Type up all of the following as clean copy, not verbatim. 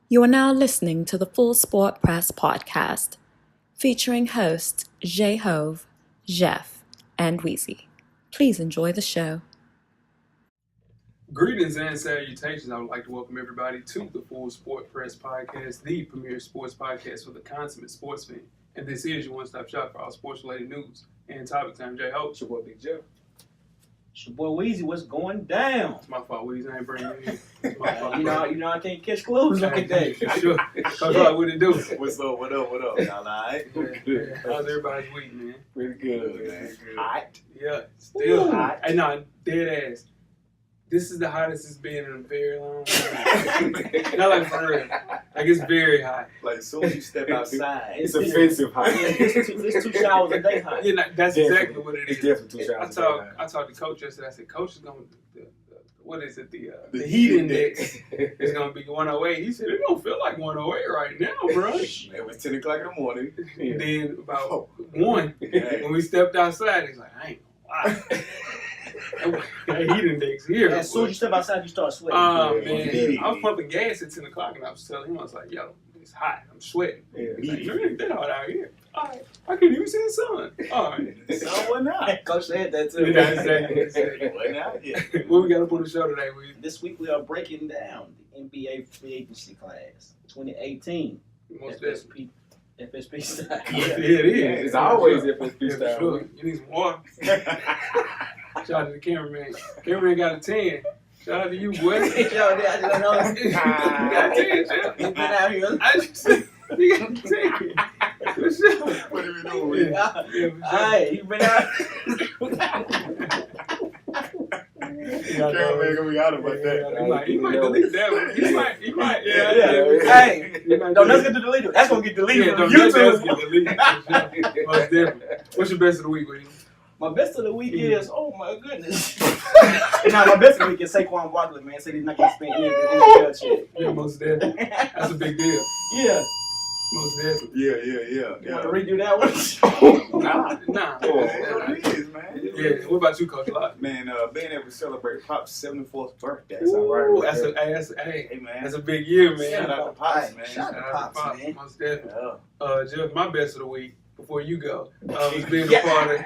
You are now listening to the Full Sport Press podcast, featuring hosts Jay Hove, Jeff, and Weezy. Please enjoy the show. Greetings and salutations. I would like to welcome everybody to the Full Sport Press podcast, the premier sports podcast for the consummate sports fan. And this is your one-stop shop for all sports-related news and topics. I'm Jay Hove. It's your boy Big Jeff. It's your boy Weezy. What's going down? It's my fault, Weezy. I ain't bringing you in. It's my fault. You know, I can't catch clues like that. Sure. Cause like, what it do? What's up? What up? Y'all alright? Yeah. How's everybody's week, man? Pretty good, man. Hot. Yeah, still Ooh. hot. Hey, no, dead ass. This is the hottest it's been in a very long time. Not like for real. Like it's very hot. Like as soon as you step outside, It's offensive hot. It's 2 showers a day hot. Yeah, that's Definitely. exactly what it is. It's definitely 2 showers. I talked to Coach yesterday. I said, Coach is going to, what is it, the heat index is going to be 108. He said, it don't feel like 108 right now, bro. It was 10 o'clock in the morning. And then about 1, Yeah. when we stepped outside, he's like, I ain't gonna lie. That heat index here. As soon as you step outside, you start sweating. Man, Yeah. I was pumping gas at 10 o'clock and I was telling him, I was like, yo, it's hot. I'm sweating. Yeah. He's like, you ain't that hot out here. All right. I can't even see the sun. All right. So what now? Coach said that too. Yeah, exactly. What now? Yeah. What we got up on the show today, Weezy? This week we are breaking down the NBA free agency class 2018. Most definitely. FSP style. Yeah, it is. It's always FSP Yeah, for style. sure. You need some water. Shout out to the cameraman. Cameraman got a 10. Shout out to you, boy. Yo, I don't know. You got a 10, Jeff. You been out here. I just said, you got a 10. For sure. What are we doing? Yeah, for sure. Alright, you been out. Cameraman gonna be out about that. He might delete that one. He might. Hey, He might don't let's delete get deleted. That's gonna get deleted Yeah, from don't let us YouTube. get deleted. For sure. Most definitely. What's your best of the week, William? My best of the week is, oh my goodness. Nah, my best of the week is Saquon Barkley, man. Said he's not gonna spend any of the NFL shit. Yeah, most definitely. That's a big deal. Yeah. Most definitely. Yeah. You want to redo that one? Nah. Oh, it is, man. Yeah. What about you, Coach Locke? Man, being able to celebrate Pop's 74th birthday. Ooh, All right. hey, man. that's a big year, man. Shout out to Pops, man. Shout out to Pops, man. Most definitely. Yeah. Jeff, my best of the week before you go was being a part of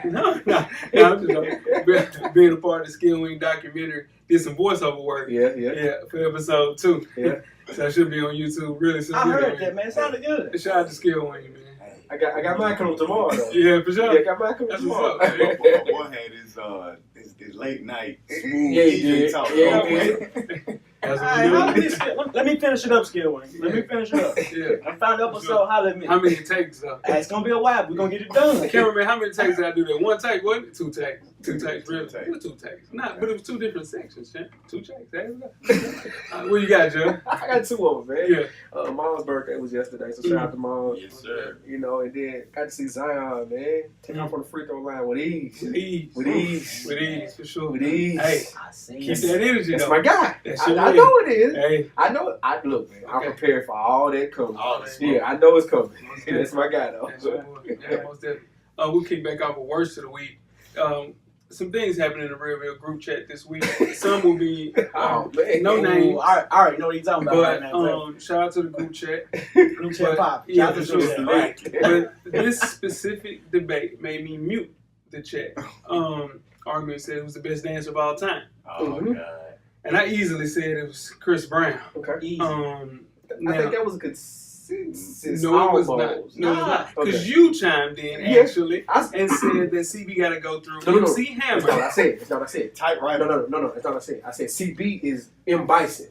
I'm just joking. Being a part of the Skill Wing documentary. Did some voiceover work. Yeah. For episode 2. Yeah. So it should be on YouTube. Really, I heard that, man. It sounded good. Shout out to Skill Wing, man. I got mine coming tomorrow though. Yeah, for sure. Yeah, I got mine coming That's tomorrow. what's up, man. One had his late night smooth Yeah, he DJ did. talk. Yeah, he did. That's what Alright, we do. let me finish it up, Skill Wing. Let me finish it up. Yeah. I found episode, holla at me. How many takes, though? It's gonna be a while. We're gonna get it done. Cameraman, how many takes did I do that? 1 take, wasn't it? 2 takes. 2 takes, really. Two takes. It was 2 takes. Nah, but it was 2 different sections, champ. 2 takes. There we go. What you got, Joe? I got 2 of them, man. Yeah. Mom's birthday was yesterday, so shout out to Mom. Yes, sir. You know, and then got to see Zion, man. Take off on the free throw line with ease. With ease. With ease. With ease, for sure. With ease. Hey, I seen keep it. that energy, That's though. my guy. That I shit know is. it is. Hey. I know it. Look, man. I'm Okay. prepared for all that coming. All that smoke. Yeah, I know it's coming. Most That's my guy, though. That's your boy. Yeah, most definitely. We'll kick back off with worst of the week. Some things happened in the Real group chat this week. Some will be Oh, man. no Ooh, names. I already know what you're talking about right But now. shout out to the group chat. Blue Chat but- Pop. yeah, Shout out to for Blue sure. Chat. Right. But this specific debate made me mute the chat. Argument said it was the best dancer of all time, Oh, Mhm. God. and I easily said it was Chris Brown. Okay. Easy. I Now, think that was a consensus. no, it was not. almost. No, it was not. Because Okay. you chimed in Yeah. actually and said that CB got to go through No. MC That's not what Hammer. I said. That's not what I said. Tight right. No. That's not what I said. I said CB is M. Bison.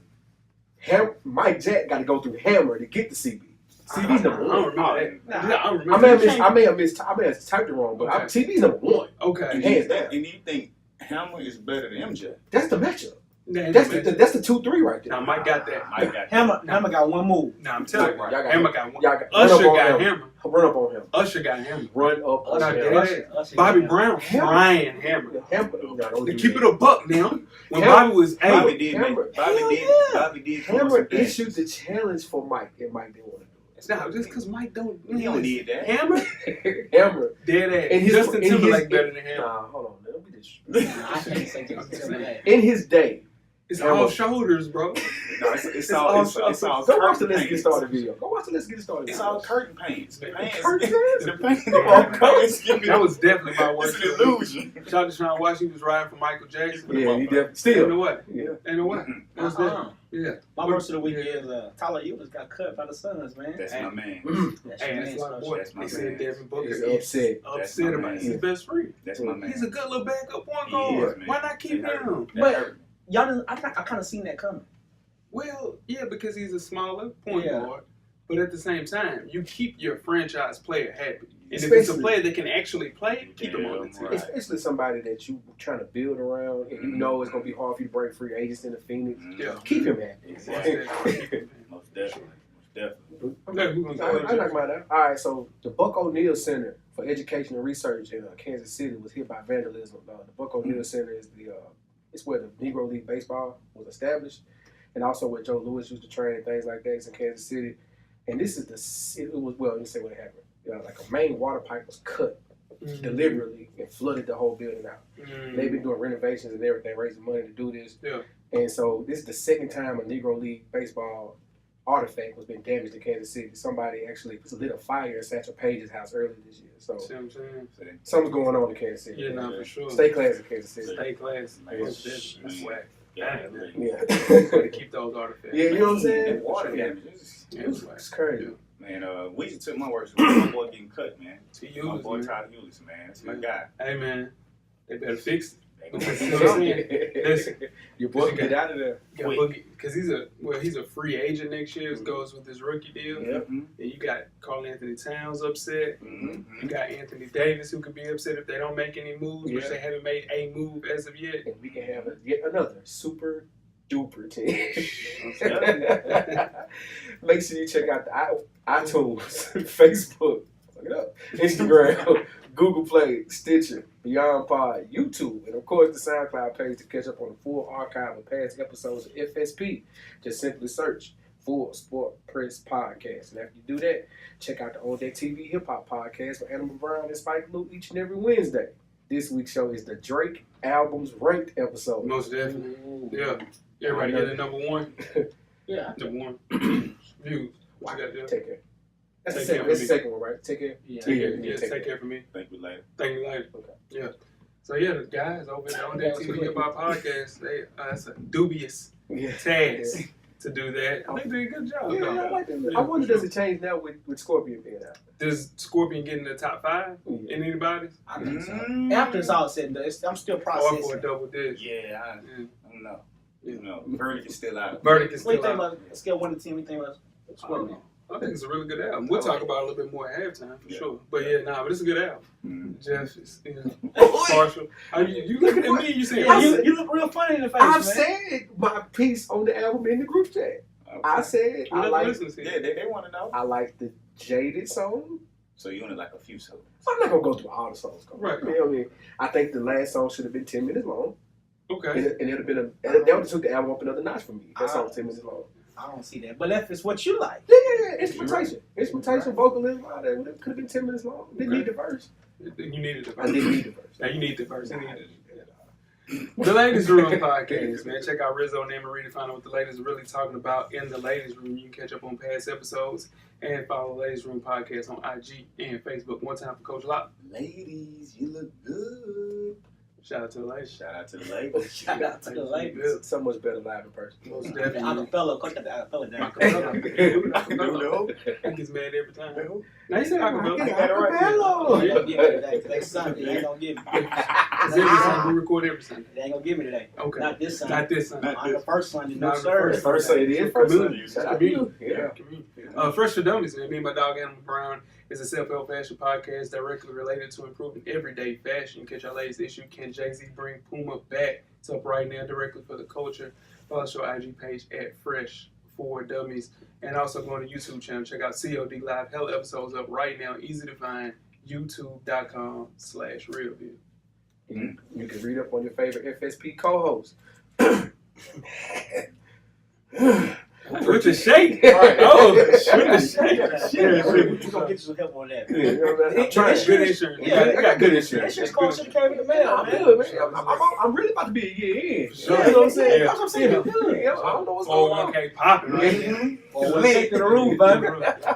Mike Jack got to go through Hammer to get the CB. CB's I number don't one. remember that. Nah. I don't I remember that. may have typed it wrong, but Okay. CB's number one. Okay. Hands down. And you think Hammer is better than MJ? That's the matchup. That's That's the 2-3 right there. Now Mike got that. Mike got Hammer got one move. Now I'm telling you, Y'all got Hammer got one. Y'all got Usher run up on got him. Hammer. Run up on him. Usher got Hammer. Run up on Not him. that. Bobby Brown frying Hammer. Hammer. No, don't To do keep that. it a buck now. When Hammer- Bobby was Bobby eight, did Hammer. make Bobby Hell did yeah. Bobby did come Hammer with some issued things. the challenge for Mike, and Mike didn't want to it's not just because Mike don't. He don't need that. Hammer, do it. Hammer. dead ass. In his- Justin in his- Timberlake better than Hammer. Nah, hold on. Don't be disrespectful. I can't say Justin Timberlake. In his day, It's Hammer. all shoulders, bro. No, it's all Go watch the curtain Let's Get pains. Started video. Go watch the Let's Get Started It's video. all curtain pains. The pants. Curtain pains? The pants. Come on, The pants give me That was definitely my It's worst. an illusion. Shout out to Sean Washington. He was riding for Michael Jackson. Yeah, he definitely. Ain't Still. no way. Yeah. Ain't no way. Most definitely. Yeah. My verse of the week is Tyler Ewers got cut by the Suns, man. That's my man. That's Hey, your that's man, my Spush. boy. That's my They said man. Devin Booker He's is upset. That's upset my about man. his best friend. That's my man. He's a good little backup point He guard. is, man. Why not keep That hurt. him? That But- hurt. Y'all didn't, I kind of seen that coming. Well, yeah, because he's a smaller point Yeah. guard. But at the same time, you keep your franchise player happy. And if it's a Especially- player that can actually play, keep him on the team. Right. Especially somebody that you trying to build around, and you know it's gonna be hard for you to break free agents in the Phoenix. Yeah. Keep him happy. Most Exactly. Most definitely. Most definitely. Okay, we're gonna I go like mine out. All right, so the Buck O'Neill Center for Education and Research in Kansas City was hit by vandalism. The Buck O'Neill Center is it's where the Negro League Baseball was established, and also where Joe Louis used to train and things like that. It's in Kansas City, and this is it was let me say what happened. Like a main water pipe was cut deliberately and flooded the whole building out. They've been doing renovations and everything, raising money to do this. Yeah. And so this is the second time a Negro League Baseball artifact was been damaged in Kansas City. Somebody actually lit a fire in Satchel Paige's house earlier this year. So See what I'm saying? something's going on in Kansas City. Yeah, no, for sure. Stay classy in Kansas City. Stay class. Man, Most definitely. That's man. whack. Yeah. Damn, man. Yeah. Gotta keep those artifacts. Yeah, you know what I'm saying? That water Yeah. damage. It's- Yeah, it's whack. It's crazy. Man, we just took my words. My boy getting cut, man. To My use, boy man. Tyler Hewlett, man. That's my Yeah. guy. Hey, man, they better fix it. They You gonna know what I'm saying? Listen, Your boy get out of there. because he's a free agent next year. It goes with his rookie deal. Yep. Mhm. And you got Karl Anthony Towns upset. You Mhm. got Anthony Davis who could be upset if they don't make any moves, which Yeah. they haven't made a move as of yet. And we can have yet another super duper team. Make sure you check out the iTunes, Facebook, look it up, Instagram, Google Play, Stitcher, Beyond Pod, YouTube, and of course the SoundCloud page to catch up on the full archive of past episodes of FSP. Just simply search Full Sport Press Podcast. And after you do that, check out the On Deck TV Hip Hop Podcast with Animal Brown and Spike Lee each and every Wednesday. This week's show is the Drake Albums Ranked episode. Most definitely. Yeah. Everybody get a number one. Yeah. Number one. Views. What you got to do? Take care. That's Take the care second. of That's the me. second one, right? Take care. Yeah. Take care. Yeah, Yeah, take take care for me. Thank you later. Thank you later. Okay. Yeah. So yeah, the guys over there on that TV Hip Hop Podcast, they it's a dubious Yeah. task to do that. I think they did a good job. Yeah, though. I like that. Yeah, I wonder, for does sure. it change now with Scorpion being out? Does Scorpion get in the top 5 Yeah. in anybody? I think so. Mm. After it's all said and done, I'm still Or for processing. a double digit? Yeah, I don't know. You know, verdict is still out. Verdict is What do you still think out. about scale 1 to 10? What do you think about I don't Scorpion? know. I think it's a really good album. We'll talk about it a little bit more at halftime for sure. But yeah, but it's a good album. Mm. Jeff is partial. You looking at me? You saying Yeah, you look real funny in the face, I've man. said my piece on the album in the group chat. I said You I never like listen to Yeah, it. they want to know. I like the Jaded song. So you only like a few songs. I'm not gonna go through all the songs. Right. You know what I mean? I think the last song should have been 10 minutes long, Okay. and it'd have been that would have took the album up another notch for me. That song 10 minutes long. I don't see that. But if it's what you like, Yeah, instrumentation, vocalism, all that. It could have been 10 minutes long. Didn't need the verse. You needed the I verse. didn't need the verse. Now you need the verse. You need it. The Ladies Room podcast, man. Check out Rizzo and Anne-Marie to find out what the ladies are really talking about in the Ladies Room. You can catch up on past episodes and follow the Ladies Room podcast on IG and Facebook. One time for Coach Locke. Ladies, you look good. Shout out to the ladies. Shout out to the ladies. shout out to the ladies. It's so much better live in person. Most The definitely. acapella, coach got the acapella down. Acapella. He gets mad every time. Now you said acapella. They ain't gonna give me today. Today's Sunday. They ain't gonna give me. It's every Sunday. We record every Sunday. They ain't gonna give me today. Okay. Not this Sunday. Not this Sunday. On the first Sunday, no Not the sir. First Sunday, it is first Sunday. Shout out to you. Yeah. Fresh for Dummies, man. Me and my dog Animal Brown is a self-help fashion podcast directly related to improving everyday fashion. Catch our latest issue. Can Jay-Z bring Puma back? It's up right now directly for the culture. Follow our IG page at Fresh for Dummies. And also go on the YouTube channel. Check out COD Live. Hell episodes up right now. Easy to find. YouTube.com/realview. You can read up on your favorite FSP co-host. With the shake. Right. Oh, with the shake. We're gonna get you some help on that. Yeah, you know what I'm saying? I'm trying. Good insurance. Yeah, You got good That insurance. shit's called should have came in the mail, I'm man. good, man. I'm really about to be a year in. Sure. You know what I'm saying? Yeah. That's what I'm saying. You're good. Yeah, I don't know what's going on. 401k popping, right? Mhm. Oh, let's take to the roof, baby.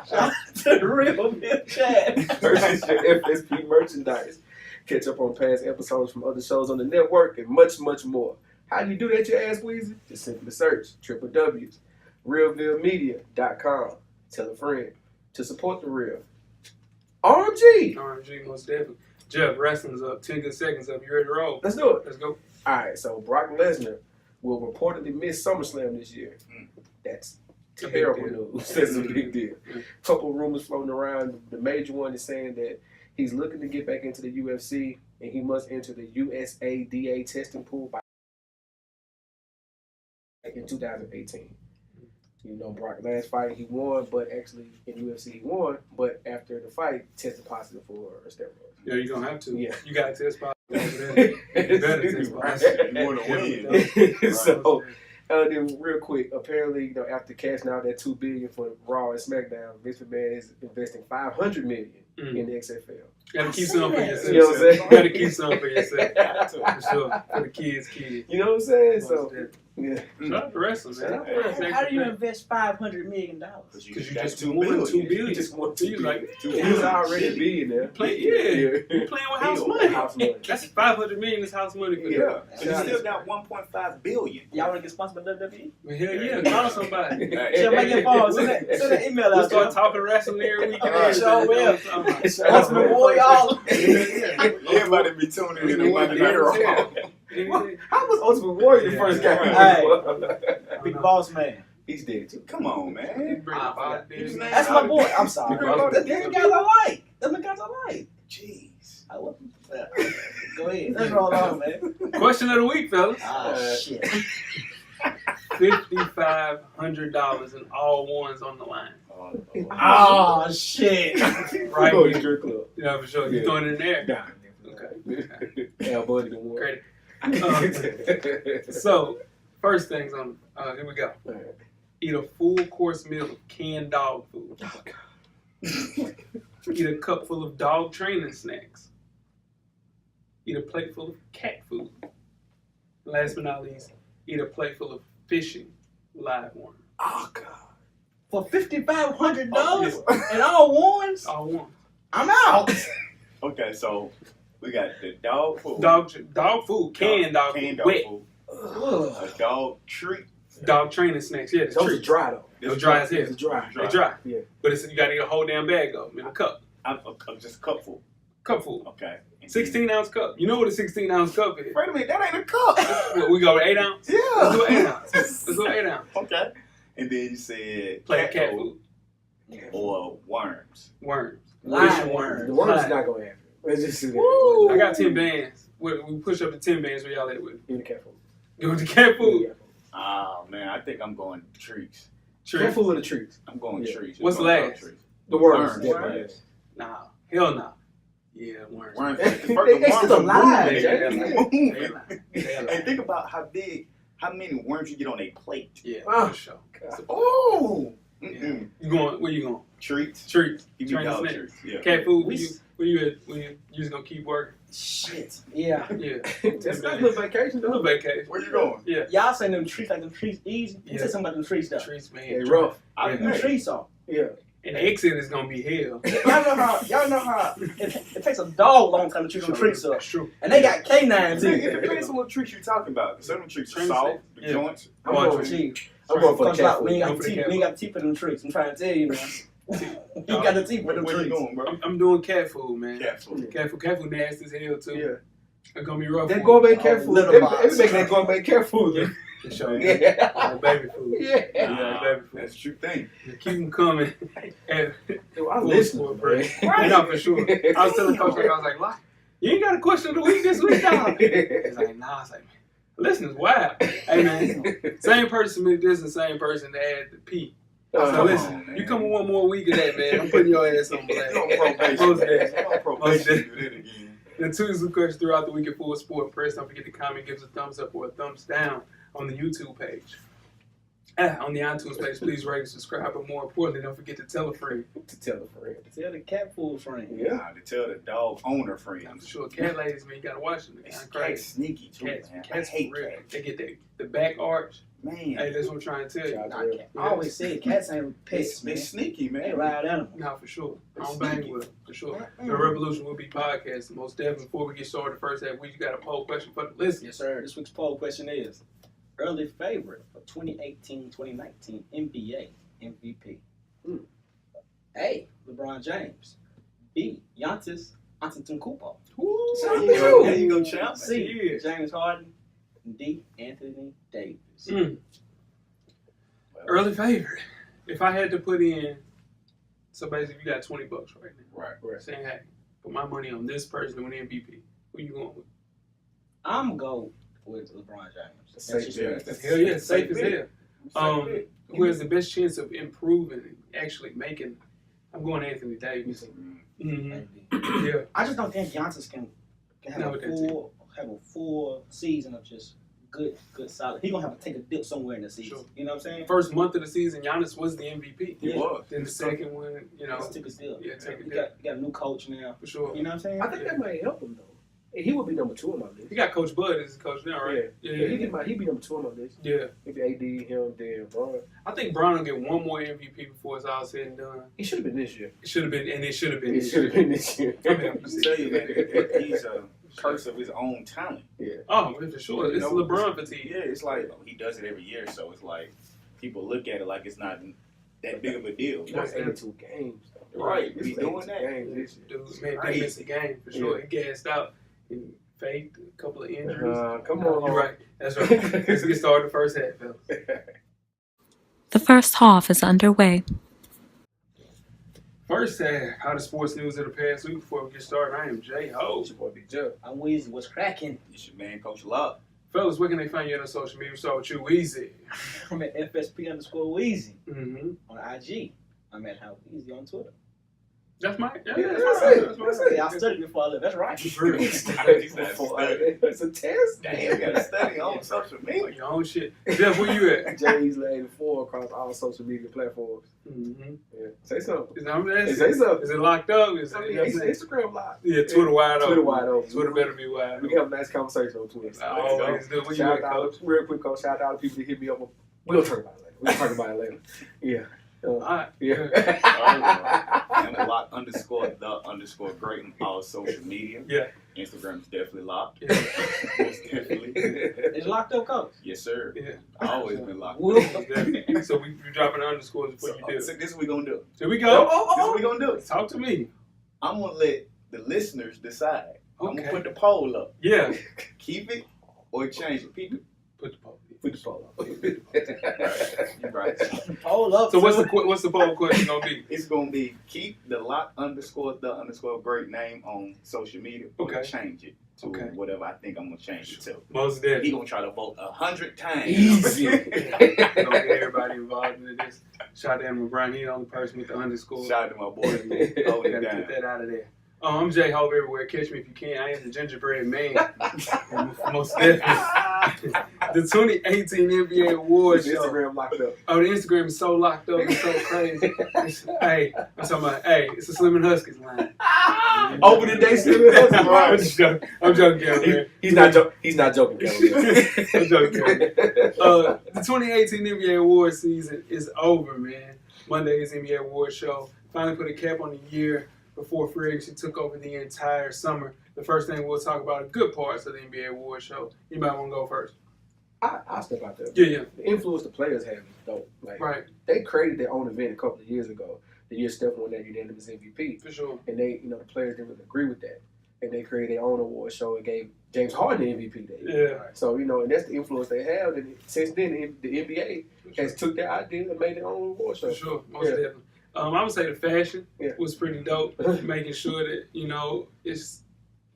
Shout out to the real Bill Chad. Purchase your FSP merchandise. Catch up on past episodes from other shows on the network and much, much more. How do you do that, you ask, Weezy? Just simply search www.realvillemedia.com. Tell a friend to support the real. RMG! RMG, most definitely. Jeff, wrestling's up. 10 good seconds up. You ready to roll? Let's do it. Let's go. All right, so Brock Lesnar will reportedly miss SummerSlam this year. That's It's a big terrible deal. news. That's a big deal. Yeah. Couple rumors floating around. The major one is saying that he's looking to get back into the UFC and he must enter the USADA testing pool by in 2018. You know, Brock last fight he won, but actually in UFC he won, but after the fight tested positive for steroids. Yeah, you're going to have to. Yeah. You got to test positive. You better test positive. You want to win. So, then real quick, apparently, you know, after cashing out that $2 billion for Raw and SmackDown, Vince McMahon is investing $500 million in the XFL. You got to keep some for yourself. You know what I'm saying? You got to keep some for yourself. For sure. For the kids. You know what I'm saying? Most So, definitely. yeah. Shout out to wrestling, Shout man. out to wrestling. How do you invest $500 million? Because you got just $2 won billion. $2 billion. You just want So you like, He was already a billionaire. You're playing with house money. House money. That's $500 million is house money for Yeah. them. But you still got 1.5 billion. Y'all want to get sponsored by WWE? Well, hell yeah, call somebody. Shall make your phone. Send that email We'll out start there. talking wrestling every week. Sure will. Shout out Ultimate to Warrior, all. Everybody be tuning in to Monday Night Raw. How was Ultimate Warrior the first guy? Hey. Big boss man. He's dead too. Come on, man. That's my boy. I'm sorry. That's the guys I like. That's the guys I like. Jeez. I love them. Go ahead. Let's roll on, man. Question of the week, fellas. Ah, shit. $5,500 and all ones on the line. Oh, shit. Right? Go to the strip club. Yeah, for sure. You Yeah. throwing it in there? Nah. Okay. Al Buddy the one. Great. So, first things on, here we go. Eat a full course meal of canned dog food. Oh, God. Eat a cup full of dog training snacks. Eat a plate full of cat food. Last but not least, eat a plate full of fishing live worms. Oh, God. For $5,500 and all ones, All one. I'm out. Okay, so we got the dog food. Dog food, canned dog Canned food, dog wet. food. A dog treat. Dog training snacks. Yeah, the Those are treats. dry, though. They're dry as hell. It's dry. They're dry. Yeah. But it's, you got to eat a whole damn bag of them in a cup. Just a cupful. Cup full. Okay. And 16-ounce cup. You know what a 16-ounce cup is? Wait a minute, that ain't a cup. What, we go with 8 ounce? Yeah. Let's do 8 ounce. Let's do 8 ounce. Okay. And then you said Plate of cat food. or worms. Worms. Live Fishing worms. The worms Live. is not going to happen. Let's just see that. Woo! I got 10 bands. We push up to 10 bands where y'all at with. Give me the cat food. Go with the cat food. Oh man, I think I'm going treats. Cat Treats. food of the treats. I'm going Yeah. treats. What's I'm going last? treats. The worms. Worms. definitely. Worms. Nah. Hell no. Yeah, worms. Worms. They The still worms are alive, moving. Jay. They're Hell no. And think about how many worms you get on a plate. Yeah, Oh. for sure. Oh. You going? Where you going? Treats. Treats. Give me Training dog snacks. treats. Yeah. Cat food. We- Where you at? You just gonna keep working? Shit. Yeah. Yeah. That's not a little vacation, A little though. vacation. Where you going? Yeah. Y'all saying them treats like them treats easy? You Yeah. said something about them treats though. Treats, man. They rough. I Them treats are. Yeah. And the exit is gonna be hell. Y'all know how it takes a dog long time to chew them treats up. That's true. And they got canines in It it. depends on what treats you're talking about. Some of them treats are Training soft, snacks. the Yeah. joints. I'm Watch going it. for Cheap. I'm going for the Comes cat out, we food. ain't got Go the for the teeth. cat We ain't got the teeth for them treats. I'm trying to tell you, man. You got the teeth for them Where you treats. going, bro? I'm doing cat food, man. Cat food. Cat food nasty as hell too. Yeah. It's gonna be rough. That for gourmet cat food. little They box. make that gourmet cat food. you. For sure. Yeah. Like baby food. Yeah. Yeah, baby food. That's a true thing. Keep them coming. And Yo, I'm full listening, sport, bro. bro. No, for sure. I was telling Coach, I was like, "Why? You ain't got a question of the week this week, dog." He's like, "Nah." I was like, "Man, listen, it's wild." Hey man, same person submitted this and same person to add the P. So Come listen, on, man. you come with one more week of that, man. I'm putting your ass on blast. You're on probation. Most days. You're on probation. Do that again. The Tuesday questions throughout the week at Full Sport Press. Don't forget to comment, give us a thumbs up or a thumbs down on the YouTube page. On the iTunes page, please rate and subscribe. But more importantly, don't forget to tell a friend. To tell a friend. Tell the cat food friend. Yeah. Nah, to tell the dog owner I'm friends. sure cat ladies, man, you gotta watch them. They're kind of Cats crazy. sneaky too, Cats, man. cats I hate for real. cats. They get the back arch. Man, Hey, that's what I'm trying to tell you. Shout Nah, out to cat. I always say cats ain't pets, they man. sneaky, They man. ride animals. No, for sure. I It's don't bang sneaky. with them, for sure. Mm-mm. The Revolution will be podcasting, most definitely. Before we get started, the first half, we got a poll question for the listeners. Yes, sir. This week's poll question is early favorite for 2018-2019 NBA MVP. A. LeBron James. B. Giannis Antetokounmpo. Shout out to There you. you go, champ. C. Yeah. James Harden. And D. Anthony Davis. Mm. Early favorite. If I had to put in, so basically, you got $20 right now. Right. Saying, hey, put my money on this person to win MVP. Who you going with? I'm going to go with LeBron James. Safe That's just bet. me. Hell yeah, safe as hell. Safe Who has the best chance of improving and actually making? I'm going Anthony Davis. bet. Mm-hmm. Maybe. Yeah, I just don't think Giannis can have No, a with that full season of just good solid. He gonna have to take a dip somewhere in the season. Sure. You know what I'm saying? first month of the season, Giannis was the MVP. He Yeah. was. Then the second one, you know, Let's take a dip. yeah, take a You dip got a new coach now. for sure. You know what I'm saying? I think that might help him though. And he would be number 2 on my list. He got Coach Bud as his coach now, right? Yeah. Yeah, He'd be number 2 on my list. yeah. If AD, him, then Bron. I think Brown will get one more MVP before it's all said and done. He should have been this year. It should have been, and it should have been. He this should have year. been this year. I'm happy to I see tell it. you, man, he's a curse of his own talent. Oh, for sure. You It's know, LeBron fatigue. Yeah, it's like he does it every year, so it's like people look at it like it's not that big of a deal. That's 82 games. Though. Right, It's we doing 82 that. games this year. Dude, man, Right. they missed a game for sure. He gassed out and faked a couple of injuries. Come on. You're right. That's right. Let's get started the first half, fellas. The first half is underway. First half, how the sports news of the past week. Before we get started, I am Jay Ho. It's your boy Big Joe. I'm Weezy. What's cracking? It's your man, Coach Love. Fellas, where can they find you on social media? We start with you, Weezy. I'm at FSP_Weezy Mm-hmm. on IG. I'm at How Weezy on Twitter. That's my, Yeah, that's that's my, it. that's my. That's it. Yeah, I studied before I left. That's right. For real. It's a test. Damn, you gotta study on social Oh, media. your own shit. Jeff, where you at? Jay's 84 across all social media platforms. Mm-hmm. Yeah. Say something. Is, I'm asking, Say something. is it locked up? Is it, I mean, you know what I'm saying? Instagram live. Yeah, Twitter wide open. Twitter wide open. Twitter better be wide We open. can have a nice conversation on Twitter. I always do. Where you Shout at, out, Coach? real quick, Coach. Shout out to people that hit me up. We'll talk about it later. Yeah. All right. Yeah. And lock_the_great on all social media. Yeah. Instagram is definitely locked. Yeah. Most definitely. It's locked up, coach. Yes, sir. Yeah. I always been locked. Woo. So we dropping underscores before So, you do. so this is what we gonna do. Here we go. This is what we gonna do. Talk to me. I'm gonna let the listeners decide. I'm Okay. gonna put the poll up. Yeah. Keep it or change it. People. Put the poll. Put the phone up. You're right. Hold up. So what's the poll question gonna be? It's gonna be keep the lock_the_great name on social media. Or Okay. change it to Okay. whatever I think I'm gonna change it to. Most He definitely. gonna try to vote 100 times. Easy. Don't get everybody involved in this. Shout out to Brian. He the only person with the underscore. Shout out to my boy. Hold Gotta it down. get that out of there. I'm Jay Hove everywhere. Catch me if you can. I am the gingerbread man. Most definitely. The 2018 NBA Awards show. Instagram locked up. Oh, the Instagram is so locked up. It's so crazy. Hey, I'm talking about, it's a Slim and Huskies line. Open the day still. I'm just joking. I'm joking, Kevin. He's not joking. He's not joking, Kevin. I'm joking, Kevin. The 2018 NBA Awards season is over, man. Monday is NBA Awards show. Finally put a cap on the year before free agency took over the entire summer. The first thing we'll talk about are good parts of the NBA Awards show. Anybody want to go first? I'll step out there. Yeah. The influence the players have is dope. Like, Right, they created their own event a couple of years ago. The year Steph won that unanimous MVP. for sure. And they, the players didn't really agree with that. And they created their own award show and gave James Harden the MVP that year. Yeah. So, and that's the influence they have. And since then, the NBA For has took their idea and made their own award show. For sure, most Yeah. definitely. I would say the fashion Yeah. was pretty dope. Making sure that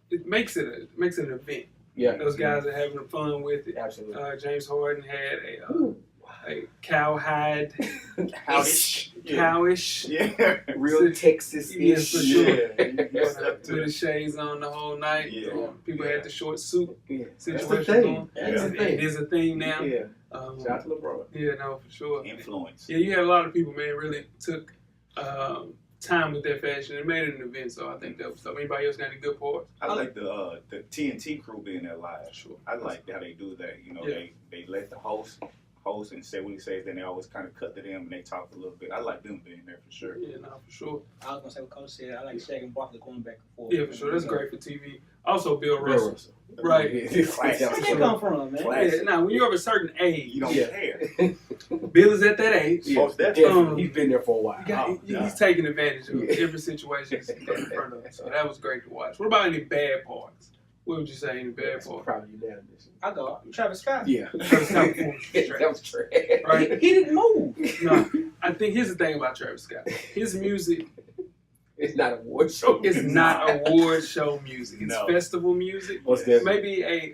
it makes it an event. Yeah. Those guys are having fun with it. Absolutely. James Harden had Ooh. a cowhide, House. cowish, Yeah. Real Texas Yeah, for sure. Yeah. with the shades on the whole night. Yeah. People Yeah. had the short suit Yeah. That's situation the thing. going. That's the It thing. is a thing now. Yeah. Shout out to LeBron. Yeah, no, for sure. Influence. Yeah, you had a lot of people, man, really took time with their fashion and made it an event. So I think that was. Anybody else got any good parts? I like the TNT crew being there live. Sure. I like how they do that. You know, Yeah. they let the host and say what he says, then they always kind of cut to them and they talk a little bit. I like them being there for sure. Yeah, no, for sure. I was gonna say what Coach said. I like Shaq and Barkley going back and forth. Yeah, for sure. That's great for TV. Also, Bill Bill Russell. Russell. Right. Where they come from, man? Classic. Yeah, now, when you're of a certain age, You don't Yeah. care. Bill is at that age. Yeah, Most definitely. definitely. He's been there for a while. He's taking advantage of Yeah. every situation he's in front of. So that was great to watch. What about any bad parts? What would you say any bad That's parts? probably unanimous. I go Travis Scott. Yeah. Travis Scott performance was trash. That was trash. Right? He didn't move. No, I think here's the thing about Travis Scott. His music It's not a award show. is not award show music. It's No. festival music. What's that? Maybe a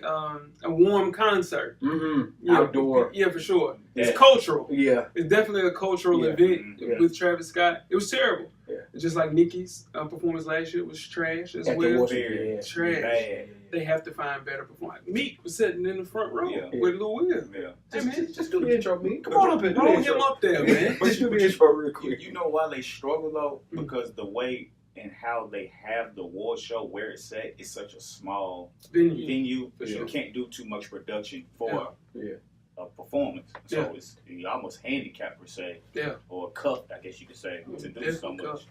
warm concert. Mm-hmm. Yeah, Outdoor. Yeah, for sure. Yeah. It's cultural. Yeah. It's definitely a cultural Yeah. event Yeah. with Travis Scott. It was terrible. Yeah. Just like Nicki's performance last year was trash as At the well. award show, Very yeah. Trash. bad. They have to find better performance. Meek was sitting in the front row Yeah. with Lil Will. Yeah. Hey, man, Just do the intro, man. Come on up and do the roll intro. him up there, man. Just do the intro real quick. You know why they struggle though? Mm. Because the way and how they have the award show where it's at is such a small Venue. venue. For You sure. can't do too much production for Yeah. a performance. So Yeah. it's you almost handicapped per se. Yeah. Or cuffed, I guess you could say, to do Definitely so much.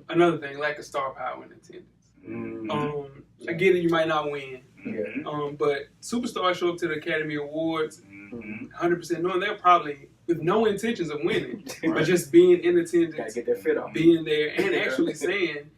Another thing, lack of star power in attendance. Mm. I get it, you might not win. Mhm. But superstars show up to the Academy Awards Mhm. 100% knowing they're probably with no intentions of winning, but Right. just being in Gotta attendance, get that fit off. being there, and actually saying,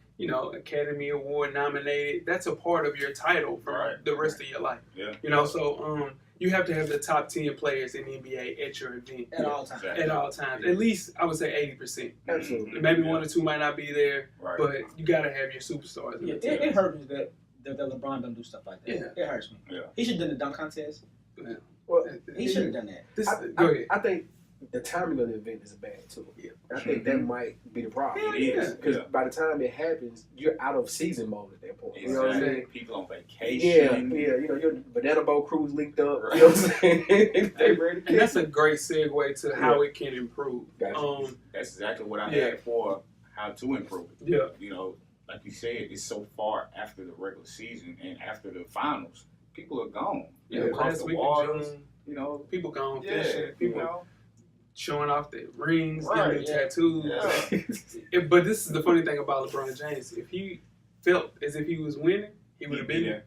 Academy Award nominated, that's a part of your title for Right. the rest of your life. Yeah. So you have to have the top 10 players in the NBA at your event At all times. Exactly. at all times. At least, I would say 80%. Absolutely. Maybe Yeah. one or two might not be there, Right. but you got to have your superstars in Yeah, attendance. it hurts me that LeBron don't do stuff like that. Yeah. It hurts me. Yeah. He should have done the dunk contest. Well, He should have done that. Go ahead. I think the timing of the event is bad too. Yeah. I think that might be the problem. It is. Because Yeah. by the time it happens, you're out of season mode at that point. You know what I Exactly. mean? People on Yeah, vacation. your banana boat crew's linked up. Right. You know what I'm saying? They ready to And that's a great segue to how it can improve. Gotcha. That's exactly what I Yeah. had for how to improve it. Yeah. You know, like you said, it's so far after the regular season and after the finals. People are gone. Yeah, They're across last the week waters. in June, You know, people gone yeah, fishing, you people know. showing off their rings, Right, getting their yeah. tattoos. Yeah. But this is the funny thing about LeBron James. If he felt as if he was winning, he would have been there.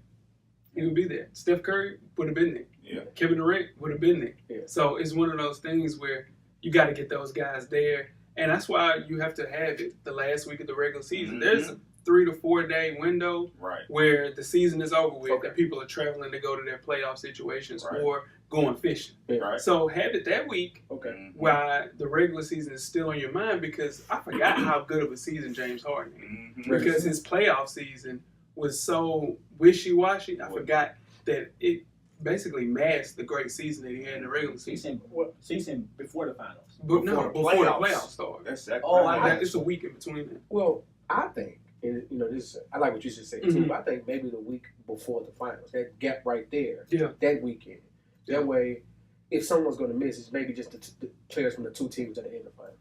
He would be there. Steph Curry would have been there. Yeah. Kevin Durant would have been there. Yeah. So it's one of those things where you got to get those guys there. And that's why you have to have it the last week of the regular season. Mhm. There's a 3 to 4 day window Right. where the season is over with, Okay. that people are traveling to go to their playoff situations Right. or going fishing. Right. So have it that week Okay. Mhm. while the regular season is still on your mind, because I forgot how good of a season James Harden had. Mhm. Because his playoff season was so wishy-washy. I forgot that it basically masked the great season that he had in the regular season. Season before the finals. But no, before the playoffs. playoffs started. That's exactly Oh, right. It's a week in between them. Well, I think, and this I like what you should say too. Mhm. But I think maybe the week before the finals, that gap right there, Yeah. that weekend. Yeah. That way, if someone's going to miss, it's maybe just the players from the two teams at the end of the finals.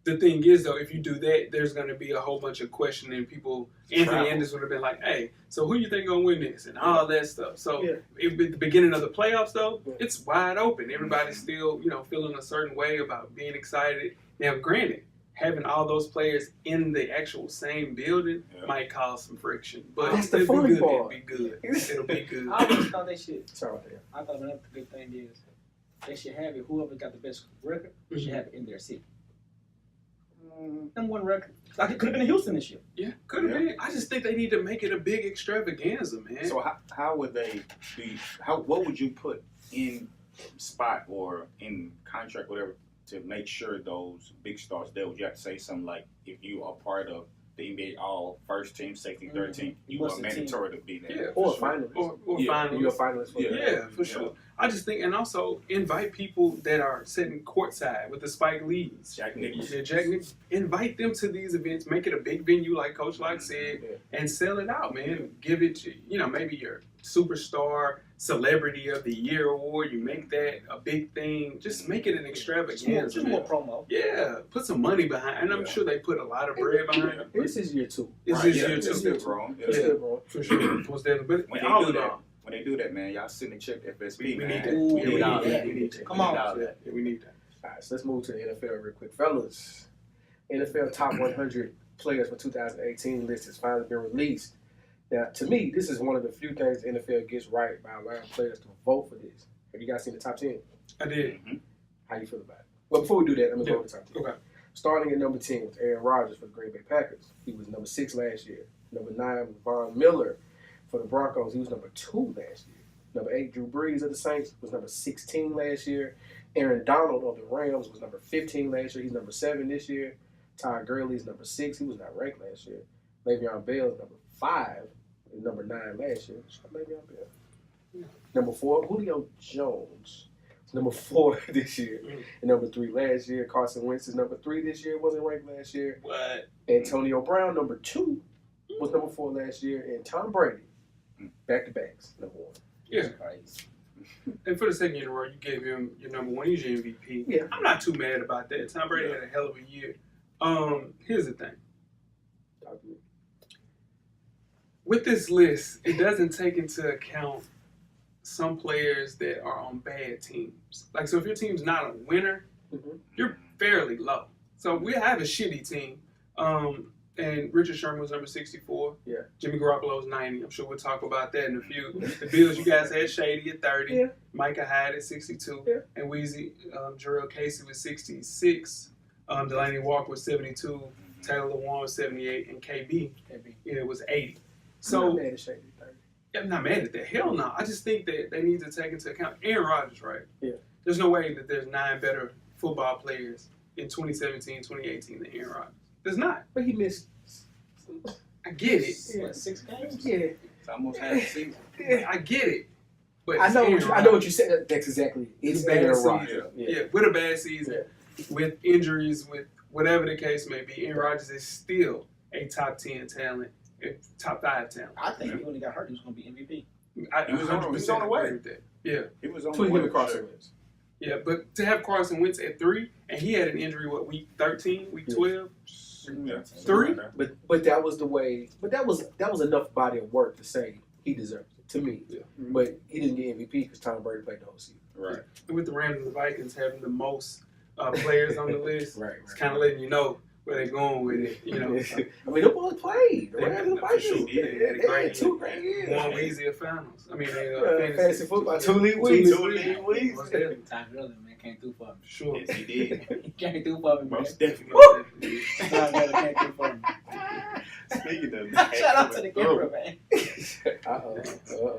The thing is, though, if you do that, there's going to be a whole bunch of questioning. People, Anthony Travel. Anderson would have been like, hey, so who you think going to win this? And all that stuff. So Yeah. at the beginning of the playoffs, though, Yeah. it's wide open. Everybody's still, feeling a certain way about being excited. Now, granted, having all those players in the actual same building Yeah. might cause some friction. But That's the it'll fun be good. part. It'll be good. It'll be good. I always thought they should. Sorry, yeah. I thought another good thing is they should have it. Whoever got the best record should have it in their city. Number one record. Like it could have been in Houston this year. Yeah, could have Yeah. been. I just think they need to make it a big extravaganza, man. So how would they be? What would you put in spot or in contract, whatever, to make sure those big stars there? Would you have to say something like, if you are part of the NBA All First Team, Second Team, 13, you What's are the team? mandatory to be there. yeah, Or for sure. finalists. Or Yeah. finalists. You're a finalist for Yeah. the Yeah, for sure. I just think, and also invite people that are sitting courtside with the Spike Lees. Jack Nicholson. Yeah, Jack Nicholson. Invite them to these events. Make it a big venue, like Coach Light said, Yeah. and sell it out, man. Give it to, maybe your superstar celebrity of the year award. You make that a big thing. Just make it an extravaganza. Just more man. promo. Yeah, put some money behind, and I'm sure they put a lot of bread behind it. This is year 2. It's Right, this yeah, year it's too, still growing. Yeah. It's Yeah. good, bro. for sure. Most definitely. When But they all do of that, that, when they do that, man, y'all send a check to FSB, we man. need that. Ooh, We need yeah. that. We need that. Come on. Yeah, we need that. All right, so let's move to the NFL real quick. Fellas, NFL top 100 players for 2018 list has finally been released. Now, to me, this is one of the few things the NFL gets right by allowing players to vote for this. Have you guys seen the top 10? I did. Mhm. How you feel about it? Well, before we do that, let me go Yeah. over the top 10. Okay. Starting at number 10 was Aaron Rodgers for the Green Bay Packers. He was number 6 last year. Number 9 was Von Miller for the Broncos. He was number 2 last year. Number 8, Drew Brees of the Saints was number 16 last year. Aaron Donald of the Rams was number 15 last year. He's number 7 this year. Todd Gurley is number 6. He was not ranked last year. Le'Veon Bell is number 5 and number 9 last year. Shout out Le'Veon Bell. Number 4, Julio Jones was number 4 this year. And number 3 last year. Carson Wentz is number 3 this year. Wasn't ranked last year. What? Antonio Brown, number 2, was number 4 last year. And Tom Brady, back-to-backs, number 1. Yeah. That's crazy. And for the second year in a row, you gave him your number 1. He's your MVP. Yeah. I'm not too mad about that. Tom Brady had a hell of a year. Here's the thing. With this list, it doesn't take into account some players that are on bad teams. Like, so if your team's not a winner, Mhm. you're fairly low. So we have a shitty team. And Richard Sherman was number 64. Yeah. Jimmy Garoppolo was 90. I'm sure we'll talk about that in a few. The Bills, you guys had Shady at 30. Yeah. Micah Hyde at 62. Yeah. And Weezy, Jarrell Casey was 66. Delaney Walker was 72. Taylor Lewan was 78. And KB was 80. So, So I'm not mad at that. Hell no. I just think that they need to take into account Aaron Rodgers, right? Yeah. There's no way that there's 9 better football players in 2017, 2018 than Aaron Rodgers. There's not. but he missed. I get it. What, 6 games? Yeah, It's almost half the season. I get it. But I it's know. Aaron I know what Rodgers. you said. That's exactly. It's Bad Aaron season. Rodgers. Yeah, with a bad season, with injuries, with whatever the case may be, Aaron Rodgers is still a top 10 talent, a top 5 talent. I think if he only got hurt, he was going to be MVP. I He was on the 100% way. agree with that. Yeah. It was on Between the him way and Carson for Wentz. Yeah, but to have Carson Wentz at 3, and he had an injury, week 13, week 12? sure. Yeah. 3? But that was the way. But that was enough body of work to say he deserves it to me. Yeah. But he didn't get MVP because Tom Brady played the whole season. Right. And with the Rams and the Vikings having the most players on the list, Right. it's kind of letting you know where they're going with it. You know, I mean, the boys played. The They Rams and the had- for sure. Vikings. They had a They great had 2 great years. one Weezy finals. I mean, Fantasy football, 2 league Two weeks. league weeks. Most definitely. Time earlier, man, came through for me. Sure. Yes, he did. He came through for me, man. Most definitely. Most definitely. Time earlier came through for me. Speaking of Shout out to the camera, man.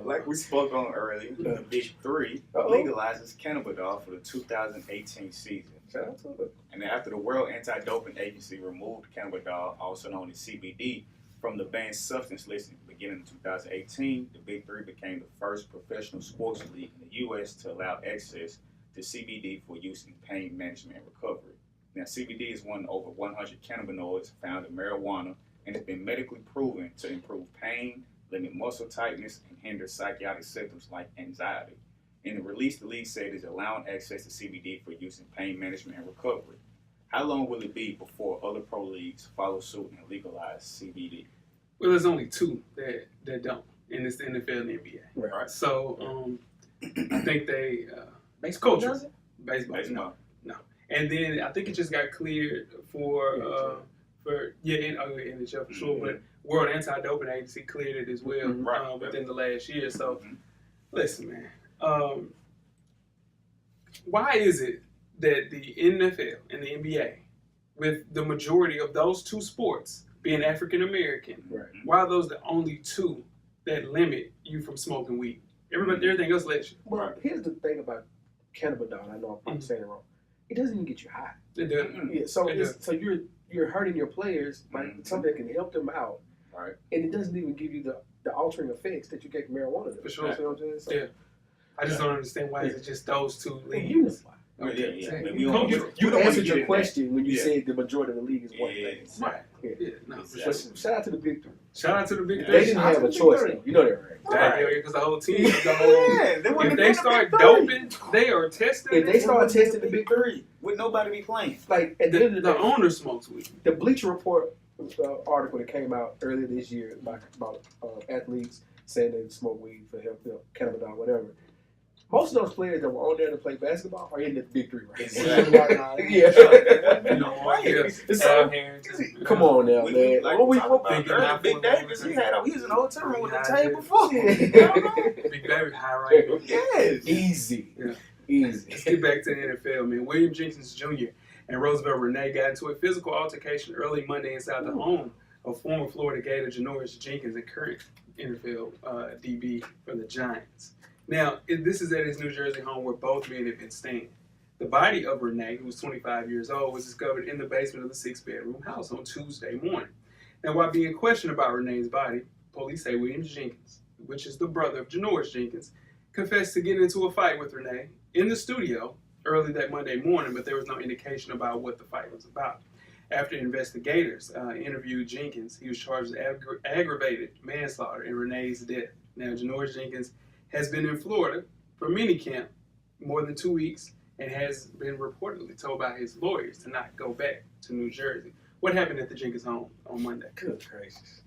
Like we spoke on earlier, the Big 3 Uh-oh. legalizes cannabidiol for the 2018 season. Shout out to it. And after the World Anti-Doping Agency removed cannabidiol, also known as CBD, from the banned substance list beginning in 2018, the Big 3 became the first professional sports league in the U.S. to allow access to CBD for use in pain management and recovery. Now, CBD is one of over 100 cannabinoids found in marijuana and has been medically proven to improve pain, limit muscle tightness, and hinder psychotic symptoms like anxiety. In the release, the league said it is allowing access to CBD for use in pain management and recovery. How long will it be before other pro leagues follow suit and legalize CBD? Well, there's only 2 that don't, and it's the NFL and the NBA. Right. So I think they Baseball culture. does it? Baseball. Baseball. No. And then I think it just got cleared for NHL for sure, but World Anti-Doping Agency cleared it as well Mhm. Right. within the last year. So Mhm. listen, man, why is it that the NFL and the NBA, with the majority of those 2 sports being African American, Right. why are those the only 2 that limit you from smoking weed? Everything else lets you. Well, here's the thing about cannabidiol. I know I'm probably saying it wrong. It doesn't even get you high. They do. Mm-mm. Yeah, so It so you're hurting your players by Mhm. something that can help them out, Right. and it doesn't even give you the altering effects that you get from marijuana. For sure. You know what I'm saying? So, Yeah. I just don't understand why is it just those two leagues. Unify. Yeah. Maybe we You don't- don't- we You don't answered get your in question when you Yeah. said the majority of the league is one Yeah, thing. Right. Yeah. Yeah, no, for sure. Exactly. But shout out to the Big Three. Shout out to the Big They Three. didn't Shout out have to a the Big choice Three. though. You know that, right? Because the whole team, the whole. Yeah, they If they start doping, they are testing. If they start testing the Big Three, would nobody be playing? Like at the end of the the day, owner smokes weed. the Bleacher Report article that came out earlier this year about athletes saying they smoke weed for health, cannabis, whatever. Most of those players that were on there to play basketball are in the Big Three right Exactly. now. Yeah. Sam Harrington. Come on now, We man. like What we talk about thinking early about Big football. Davis. He was in the hotel room with the Yeah, table before. Big Baby high right now. Yes. Easy. Yeah. Easy. Let's get back to the NFL, man. William Jenkins Jr. and Roosevelt Renee got into a physical altercation early Monday inside the home of former Florida Gator Janoris Jenkins and current NFL DB for the Giants. Now, this is at his New Jersey home where both men have been staying. The body of Renee, who was 25 years old, was discovered in the basement of the 6-bedroom house on Tuesday morning. Now, while being questioned about Renee's body, police say William Jenkins, which is the brother of Janoris Jenkins, confessed to getting into a fight with Renee in the studio early that Monday morning, but there was no indication about what the fight was about. After investigators interviewed Jenkins, he was charged with aggravated manslaughter in Renee's death. Now, Janoris Jenkins has been in Florida for minicamp more than 2 weeks and has been reportedly told by his lawyers to not go back to New Jersey. What happened at the Jenkins home on Monday? Good gracious.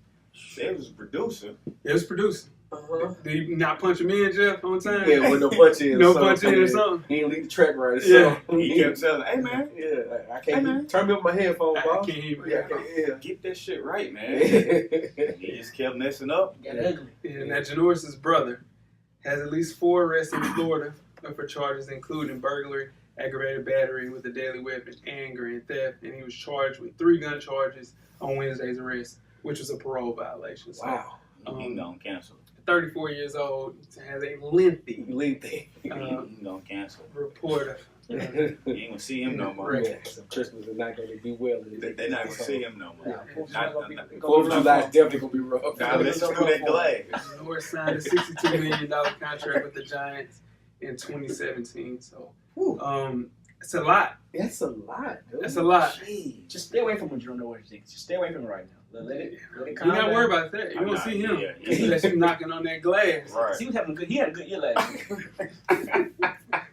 It was a producer. It was producing. Uh-huh. Did he not punch him in, Jeff, on time? Yeah, with no punch in. No or something. punch in or something. He didn't leave the track right. Yeah. So He kept telling, "Hey man, Yeah, I Hey, can't man. turn me up my headphones, I boss. can't hear Yeah, you. get that shit right, man." yeah. He just kept messing up. Got ugly. And that Janoris' brother has at least 4 arrests in Florida for charges including burglary, aggravated battery with a deadly weapon, anger, and theft. And he was charged with 3 gun charges on Wednesday's arrest, which was a parole violation. So, Wow. He gonna cancel. 34 years old, has a lengthy Lengthy. He gonna cancel. report of You ain't gonna see him no more. Yeah, so Christmas is not going to be well. They're not gonna see him no more. Not- 4th of July is definitely going to be rough. Now listen to that glass. Janoris signed a $62 million contract with the Giants in 2017. So, it's a lot. That's a lot, dude. That's a lot. Jeez. Just stay away from him, Janoris Jenkins. Just stay away from him right now. Let it You calm not down. worry about that. You I'm don't not, see him yeah. unless you knocking on that glass. Right. He was having a good. He had a good year last year.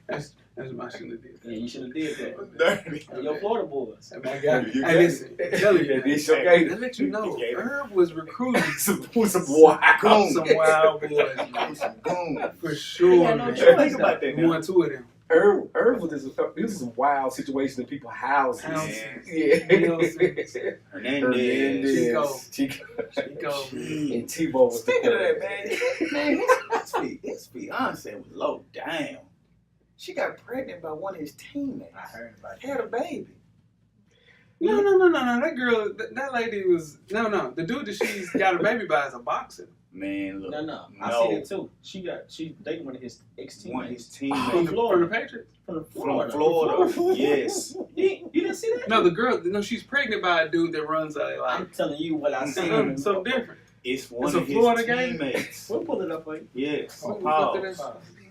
That's what I shouldn't have did. Yeah, you should have did that. Dirty. Your Florida boys. Hey, my God. You Hey, listen, I'm telling you, That man, is your gator. I let you know, You gator. Herb was recruiting Some wild. some wild boys, man. Boom. For sure, He had no man. choice. Think about that now. 1 2 of them. Irv was this some wild situations in people's houses. Houses. Yeah. You know what I'm saying? Hernandez. Chico. Chico, man. And Tebow was the Speaking of that, quarterback. man, his fiance was low down. She got pregnant by one of his teammates. I heard about that. Had a baby. No. That girl, that lady was no. The dude that she's got a baby by is a boxer. Man, look. No. I seen it too. She dated one of his One of ex-teammates. his From teammates the Patriots. From from Florida. Florida. Yes. You didn't see that? No, the girl. No, she's pregnant by a dude that runs a I'm telling you what I seen. something different. It's one It's a of his Florida game? teammates. We'll pull it up for you. Yes. Go Pause.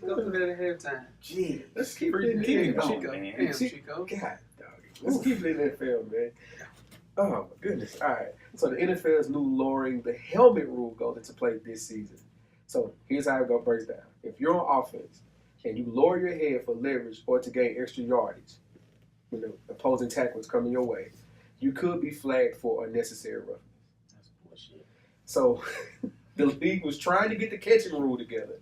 through that at halftime. Gee. Let's keep Free it in keep the it, going, Chico. man. Damn, See- Chico. God, dog. Let's keep it in the NFL, man. Oh my goodness! All right. So the NFL's new lowering the helmet rule goes into play this season. So here's how it goes breaks down. If you're on offense and you lower your head for leverage or to gain extra yardage, when the opposing tackle is coming your way, you could be flagged for unnecessary roughness. That's bullshit. So the league was trying to get the catching rule together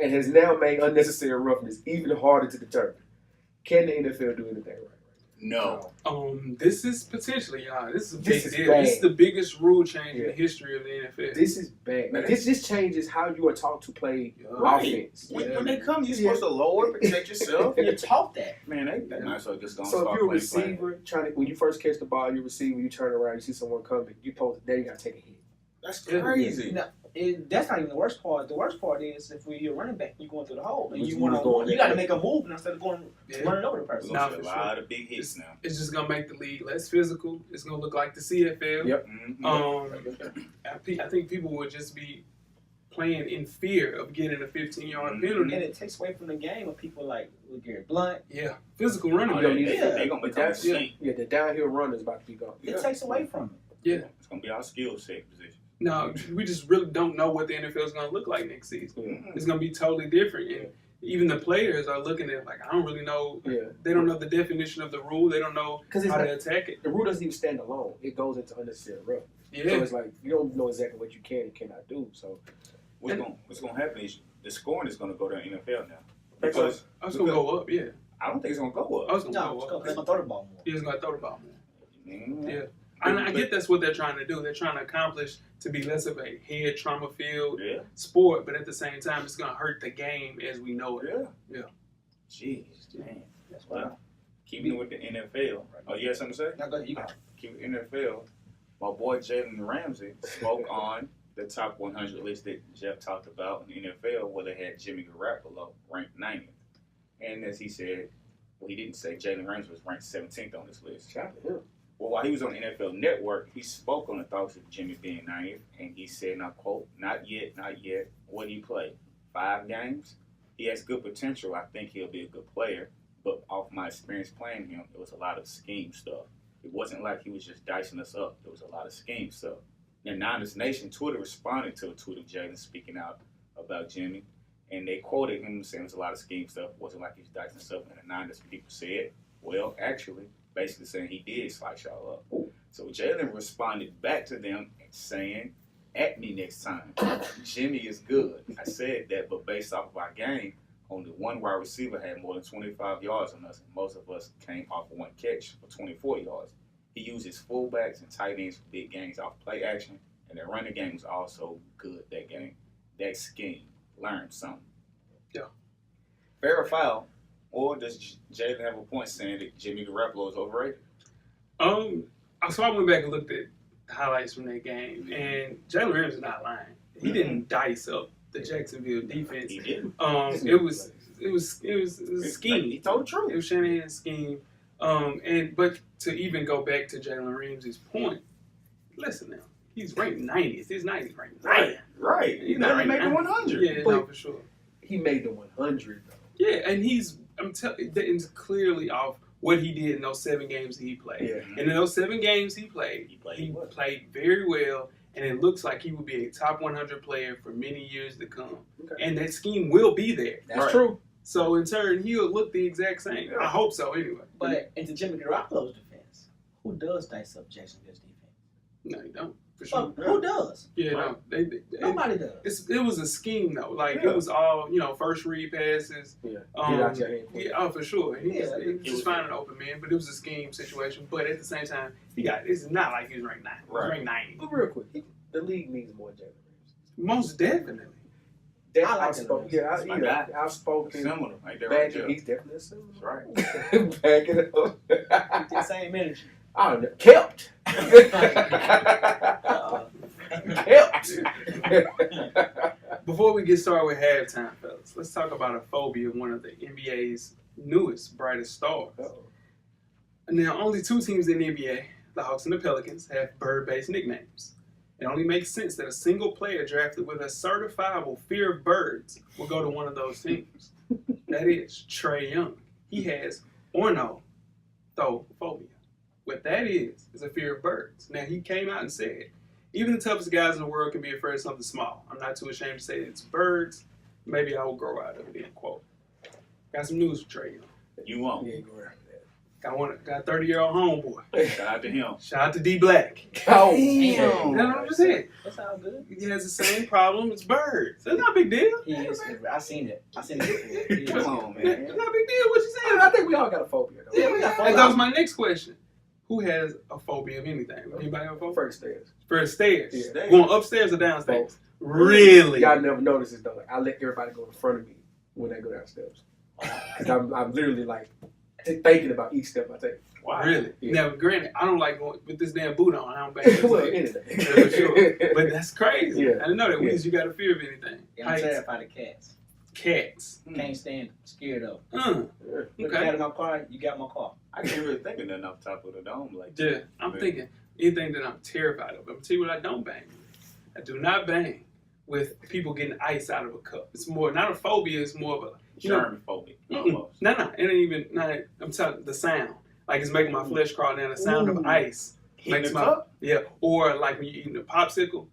and has now made unnecessary roughness even harder to determine. Can the NFL do anything right? No. This is potentially, y'all. This is a big This is deal. bad. This is the biggest rule change in Yeah. the history of the NFL. This is bad. Man, this changes how you are taught to play Right. offense. When they come, you're supposed to lower, protect yourself. You taught that. Man, they might as well just don't So start if you're a playing. receiver, when you first catch the ball, you're a receiver, you turn around, you see someone coming, you there you gotta take a hit. That's Yeah. crazy. No, that's not even the worst part. The worst part is if you're a running back, you're going through the hole, and But you you want was going to. You there. got to make a move instead of going Yeah. running over the We're person. Nah, gonna see for a lot of big hits now. It's just gonna make the league less physical. It's gonna look like the CFL. Yep. Mhm. I think people would just be playing in fear of getting a 15-yard penalty. And it takes away from the game of people like Garrett Blunt. Yeah, physical running You back. don't need Yeah. They're gonna become That's- extinct. Yeah, the downhill run is about to be gone. It takes away from it. Yeah. It's gonna be our skill set position. No, we just really don't know what the NFL is going to look like next season. Yeah. It's going to be totally different. And even the players are looking at it like, I don't really know. Yeah. They don't know the definition of the rule. They don't know 'Cause it's how not- to attack it. The rule doesn't even stand alone. It goes into unnecessary rough. Yeah. So it's like you don't know exactly what you can and cannot do. So What's gonna happen is the scoring is gonna go to the NFL now. Because- I was going to go up, yeah. I don't think it's gonna go I up. was going to No, go up. they're gonna throw the ball more. He was going to throw the ball more. Mm. Yeah. And I get that's what they're trying to do. They're trying to accomplish to be less of a head trauma filled Yeah. sport, but at the same time, it's going to hurt the game as we know it. Yeah. Yeah. Jeez, man. That's why. Keeping it with the NFL. Oh, you had something to say? Now go ahead, you got it. Keep it NFL. My boy Jalen Ramsey spoke on the top 100 list that Jeff talked about in the NFL, where they had Jimmy Garoppolo ranked 90th. And as he said, well, he didn't say Jalen Ramsey was ranked 17th on this list. shout out to him. Well, while he was on the NFL Network, he spoke on the thoughts of Jimmy being 90th, and he said, and I quote, not yet. What did he play? 5 games? He has good potential. I think he'll be a good player, but off my experience playing him, it was a lot of scheme stuff. It wasn't like he was just dicing us up. There was a lot of scheme stuff. And Niners Nation Twitter responded to a tweet of Jalen speaking out about Jimmy, and they quoted him saying it was a lot of scheme stuff. It wasn't like he was dicing us up, and the Niners people said, well, actually, basically saying he did slice y'all up. So Jalen responded back to them saying, at me next time. Jimmy is good. I said that, but based off of our game, only one wide receiver had more than 25 yards on us, and most of us came off of one catch for 24 yards. He uses fullbacks and tight ends for big gains off play action, and the running game was also good that game. That scheme. Learned something. Yeah. Fair or foul, or does Jalen have a point saying that Jimmy Garoppolo is overrated? So I went back and looked at the highlights from that game, and Jalen Ramsey's not lying. He didn't dice up the Jacksonville defense. He did. It was a scheme. He told the It truth. was Shanahan's scheme. But to even go back to Jalen Ramsey's point, listen now, he's ranked 90th. His 90th ranked 90th. Right. He's He not never ranked made the 90th. 100. Yeah, no, for sure. He made the 100 though. Yeah, and I'm telling you, it's clearly off what he did in those 7 games he played. Yeah. And in those 7 games he played very well, and it looks like he will be a top 100 player for many years to come. Okay. And that scheme will be there. That's Right. true. So in turn, he'll look the exact same. I hope so, anyway. But into Jimmy Garoppolo's defense, who does dice up Jacksonville's defense? No, you don't. For sure. Who does? Yeah, Right. no. They, Nobody does. it was a scheme, though. Like, Yeah. it was all, first read passes. Yeah. Um, Get out your hand. Yeah, oh, for sure. He Yeah, was it just was- finding an open man, but it was a scheme situation. But at the same time, it's not like he was ranked 9. He was Right. ranked 90. But real quick, the league needs more Jalen Ramsey. Most definitely. That I like outspoken. Jalen Yeah, Ramsey. My guy. outspoken. Similar. Right there, Back right it, there. he's definitely similar. That's right. Back it up. The same energy. I don't know. Kept. Kept. Before we get started with halftime, fellas, let's talk about a phobia of one of the NBA's newest, brightest stars. Uh-oh. Now, only 2 teams in the NBA, the Hawks and the Pelicans, have bird-based nicknames. It only makes sense that a single player drafted with a certifiable fear of birds will go to one of those teams. That is Trae Young. He has ornithophobia. What that is a fear of birds. Now, he came out and said, even the toughest guys in the world can be afraid of something small. I'm not too ashamed to say it's birds. Maybe I will grow out of it, end quote. Got some news for Trae Young. You won't. Yeah, go around Got a 30-year-old homeboy. Shout out to him. Shout out to D Black. that. Oh, Damn. That's what I'm saying. That's all good. He has the same problem as birds. That's not a big deal. He is. I seen it. I seen it before. He is. Come on, That's man. not a big deal. What you saying? I think we all got a phobia. Though. Yeah, we got And that was my next question. Who has a phobia of anything? Anybody have a phobia? First stairs. First stairs. Yeah. Going upstairs or downstairs? Both. Really? Y'all never notice this though. Like, I let everybody go in front of me when they go downstairs. Because I'm literally like thinking about each step I take. Wow. Really? Yeah. Now, granted, I don't like going with this damn boot on. I don't bang Well, this anything. Yeah, for sure. But that's crazy. Yeah. I didn't know that. Yeah. Weez, you got a fear of anything. Yeah, I'm Heights, terrified of cats. cats. Can't stand it. Scared of. Uh, Put the okay. cat in my car, you got my car. I can't really think of nothing off the top of the dome like Yeah, that. I'm thinking anything that I'm terrified of. I'm gonna tell you what I don't bang. I do not bang with people getting ice out of a cup. It's more not a phobia. It's more of a Germ-phobic, almost. No, it ain't even. No, I'm telling the sound. Like it's making my flesh crawl down. The sound of ice Hitting makes the my cup? Or like when you're eating a popsicle,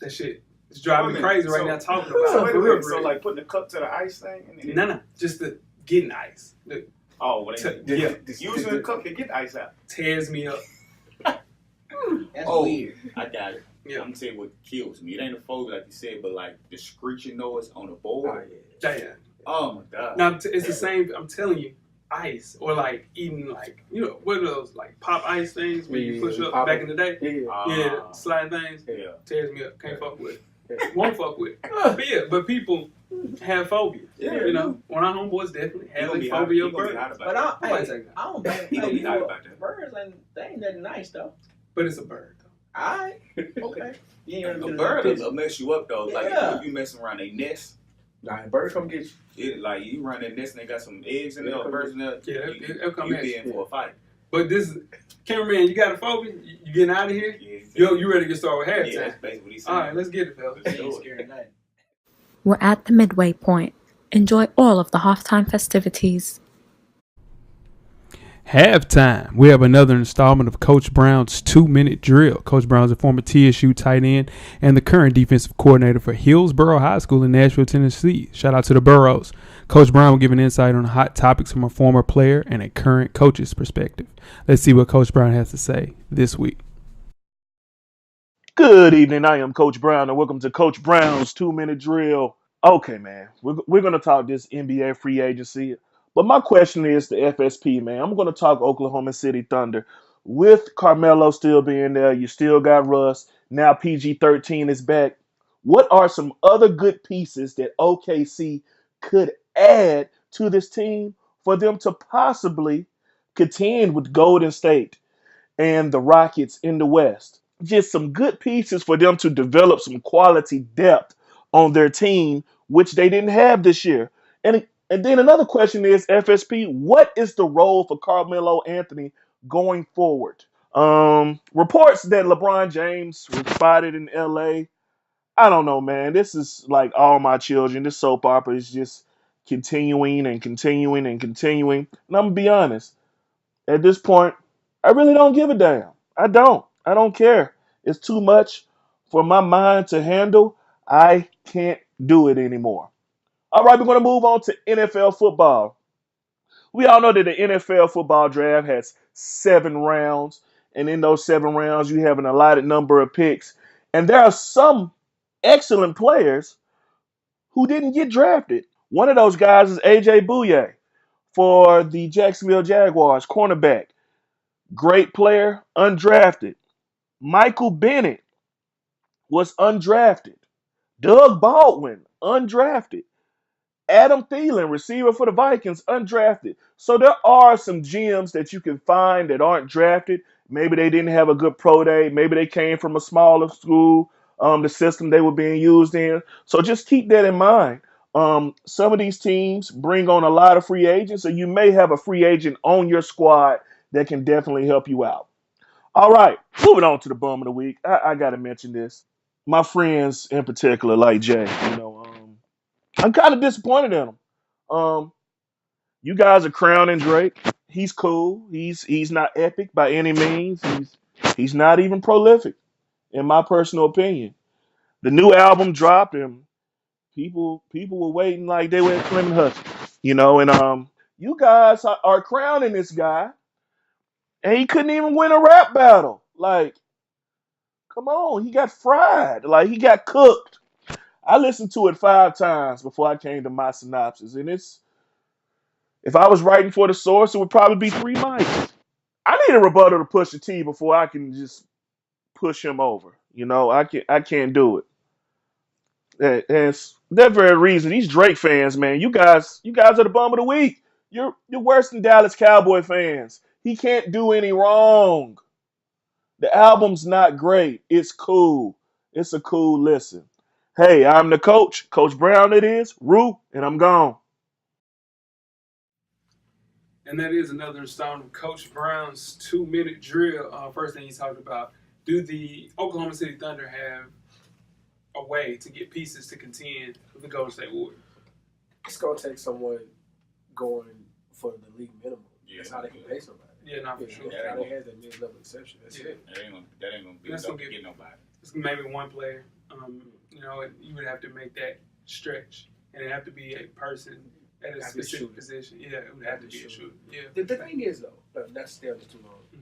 that shit is driving me crazy right now talking about So, it. wait a minute, so like putting the cup to the ice thing? And then, No, just the getting ice. Using the cup to get ice out. Tears me up. That's weird. I got it. Yeah. I'm gonna tell you what kills me. It ain't a phobia like you said, but like the screeching noise on the board. Damn. Oh my god. Now it's the same. I'm telling you, ice or like eating like what are those like pop ice things where you push up back in the day? Yeah, slide things. Yeah. Tears me up. Can't fuck with it. Yeah. Won't fuck with it. But people have phobias. Yeah. One of our homeboys definitely has a He phobia of gonna be birds. hot about But that. I don't think He gonna be hot about that. birds they ain't that nice though. But it's a bird. Alright. Okay. You ain't A gonna bird get will mess you up though. Like Yeah. if you messing around a nest, Nah, bird come get you. it like you run that nest and they got some eggs in there or birds in there. Yeah, it'll come you at be you. in for a fight. But this cameraman, you got a phobia? You getting out of here? Yeah, You ready to get started with halftime? yeah, that's basically what he's saying. All right, let's get it, fellas. Let's do ain't it. scared of nothing. We're at the midway point. Enjoy all of the halftime festivities. Halftime. We have another installment of Coach Brown's 2-minute drill. Coach Brown's a former TSU tight end and the current defensive coordinator for Hillsborough High School in Nashville, Tennessee. Shout out to the Burrows. Coach Brown will give an insight on hot topics from a former player and a current coach's perspective. Let's see what Coach Brown has to say this week. Good evening. I am Coach Brown, and welcome to Coach Brown's 2-minute drill. Okay, man, we're going to talk this NBA free agency, but my question is the FSP, man. I'm going to talk Oklahoma City Thunder. With Carmelo still being there, you still got Russ. Now PG-13 is back. What are some other good pieces that OKC could add to this team for them to possibly contend with Golden State and the Rockets in the West? Just some good pieces for them to develop some quality depth on their team, which they didn't have this year. And then another question is, FSP, what is the role for Carmelo Anthony going forward? Reports that LeBron James was spotted in LA. I don't know, man. This is like All My Children. This soap opera is just continuing and continuing and continuing. And I'm gonna be honest. At this point, I really don't give a damn. I don't care. It's too much for my mind to handle. I can't do it anymore. All right, we're going to move on to NFL football. We all know that the NFL football draft has 7 rounds. And in those 7 rounds, you have an allotted number of picks. And there are some excellent players who didn't get drafted. One of those guys is A.J. Bouye for the Jacksonville Jaguars, cornerback. Great player, undrafted. Michael Bennett was undrafted. Doug Baldwin, undrafted. Adam Thielen, receiver for the Vikings, undrafted. So there are some gems that you can find that aren't drafted. Maybe they didn't have a good pro day. Maybe they came from a smaller school, the system they were being used in. So just keep that in mind. Some of these teams bring on a lot of free agents, so you may have a free agent on your squad that can definitely help you out. All right, moving on to the bum of the week. I got to mention this. My friends in particular, like Jay, I'm kind of disappointed in them. You guys are crowning Drake. He's cool. He's not epic by any means. He's not even prolific, in my personal opinion. The new album dropped, and people were waiting like they were at Clement Hudson, and you guys are crowning this guy, and he couldn't even win a rap battle. Like, come on, he got fried. Like, he got cooked. I listened to it 5 times before I came to my synopsis, and if I was writing for the source, it would probably be 3 mics. I need a rebuttal to Pusha T before I can just push him over. I can't do it. And it's that very reason. These Drake fans, man, you guys are the bum of the week. You're worse than Dallas Cowboy fans. He can't do any wrong. The album's not great. It's cool. It's a cool listen. Hey, I'm the coach. Coach Brown it is. Rue, and I'm gone. And that is another installment of Coach Brown's 2-minute drill. First thing he talked about, do the Oklahoma City Thunder have a way to get pieces to contend with the Golden State Warriors. It's gonna take someone going for the league minimum. Yeah. That's how they can pay somebody. Yeah, not for Yeah, sure. how they have that mid-level exception. That's Yeah. it. That ain't gonna be That's enough gonna to get- get nobody. It's maybe one player. You know, and you would have to make that stretch, and it have to be a person at a Have to specific shoot it. position. Yeah, it would have to be a shooter. Yeah. The thing is, though, not to stay on this too long, Mhm.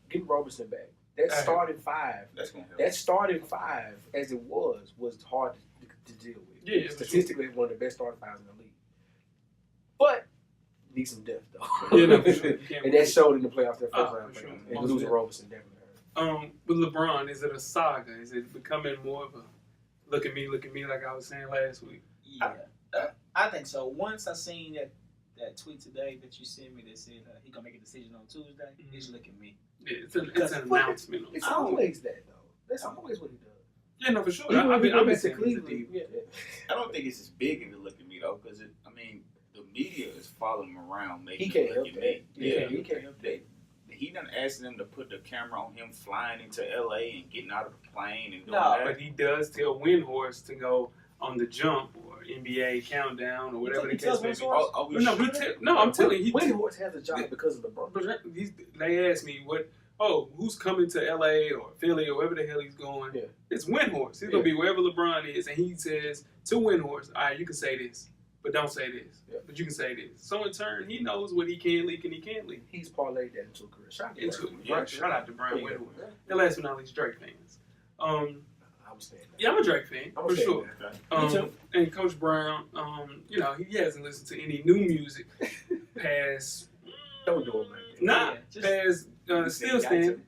getting Robertson back, that Hey. starting five, That's gonna help. that starting five as it was hard to deal with. Yeah, for Statistically, one of the best starting fives in the league. But need some depth, though. Yeah, no, for sure. You can't And that win. showed in the playoffs that first Oh, round. for sure. And Most losing definitely. Roberson definitely hurt. With LeBron, is it a saga? Is it becoming more of a look at me, like I was saying last week? Yeah, I think so. Once I seen that tweet today that you sent me that said he gonna make a decision on Tuesday, it's look at me. Yeah, it's an announcement. It's I don't- always that, though. That's always what he does. Yeah, no, for sure. Even when he I've go been back to saying he's a Cleveland. diva. Yeah. I don't think it's as big of a look at me though, because the media is following him around, making He can't him help look at that. me. Yeah, he can't help that. He done asked them to put the camera on him flying into LA and getting out of the plane and doing No, that. But he does tell Windhorst to go on the jump or NBA countdown or whatever the He case tells may be. Windhorst? we No, I'm telling you, he Windhorst has a job because of LeBron. they asked me who's coming to LA or Philly or wherever the hell he's going. Yeah. It's Windhorst. He's gonna be wherever LeBron is, and he says to Windhorst, all right, you can say this, but don't say this. Yeah. But you can say this. So in turn, he knows what he can leak and he can't leak. He's parlayed that into a career. Shout out to Shout out to Brian Yeah. Windhorst. And last but not least, Drake fans. I was saying that. Yeah, I'm a Drake fan I'm for saying sure. that. Me too. And Coach Brown, he hasn't listened to any new music past Don't do it like that. Nah, Yeah, past Still Stand.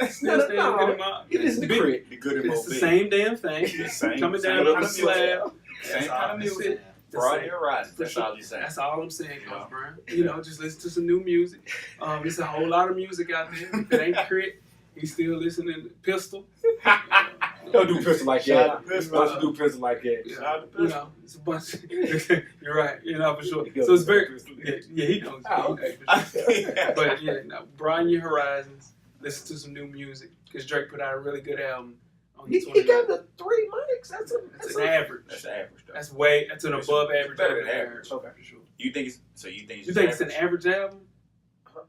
Still No, Stand, no, Good in My- He listen to Big- Crit. The good and It's more the big. same damn thing. Same- Coming same down kind on the of music. slab. Same kind of music. The Broad same. horizon. For That's sure. all you saying. That's all I'm saying, Coach Yeah. Brown. Just listen to some new music. There's a whole lot of music out there. If it ain't Crit, he's still listening to Pistol. Don't do pistol like Shout that. out to Pistol. Don't do pistol like that. Yeah, Shout out to Pistol. it's a bunch. You're right. For sure. He So it's knows very. Pistol. Yeah, he knows. Oh, He okay. knows for sure. But broaden your horizons. Listen to some new music because Drake put out a really good album on the He 29th. got the 3 mics. That's That's an average. That's average though. That's an above average. Better than album. average. Okay. For sure. You think it's You think it's an average album?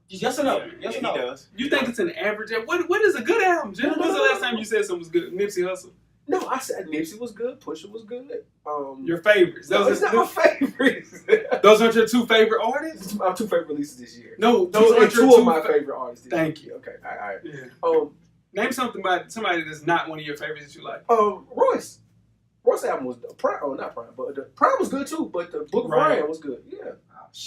Yes or no? Yeah, Yes or he no? does. You think it's an average album? What is a good album, Jim? No, no, When's the no, last no. time you said something was good? Nipsey Hussle. No, I said Nipsey was good. Pusha was good. Your favorites. No, it's not my favorites. Those aren't your two favorite artists? My 2 favorite releases this year. No, Those are aren't your 2 of my fa- favorite artists this Thank year. Okay, all right. Yeah. Name something about somebody that's not one of your favorites that you like. Royce. Royce album was not Prime, but the Prime was good too. But the Book of Right. Ryan was good. Yeah,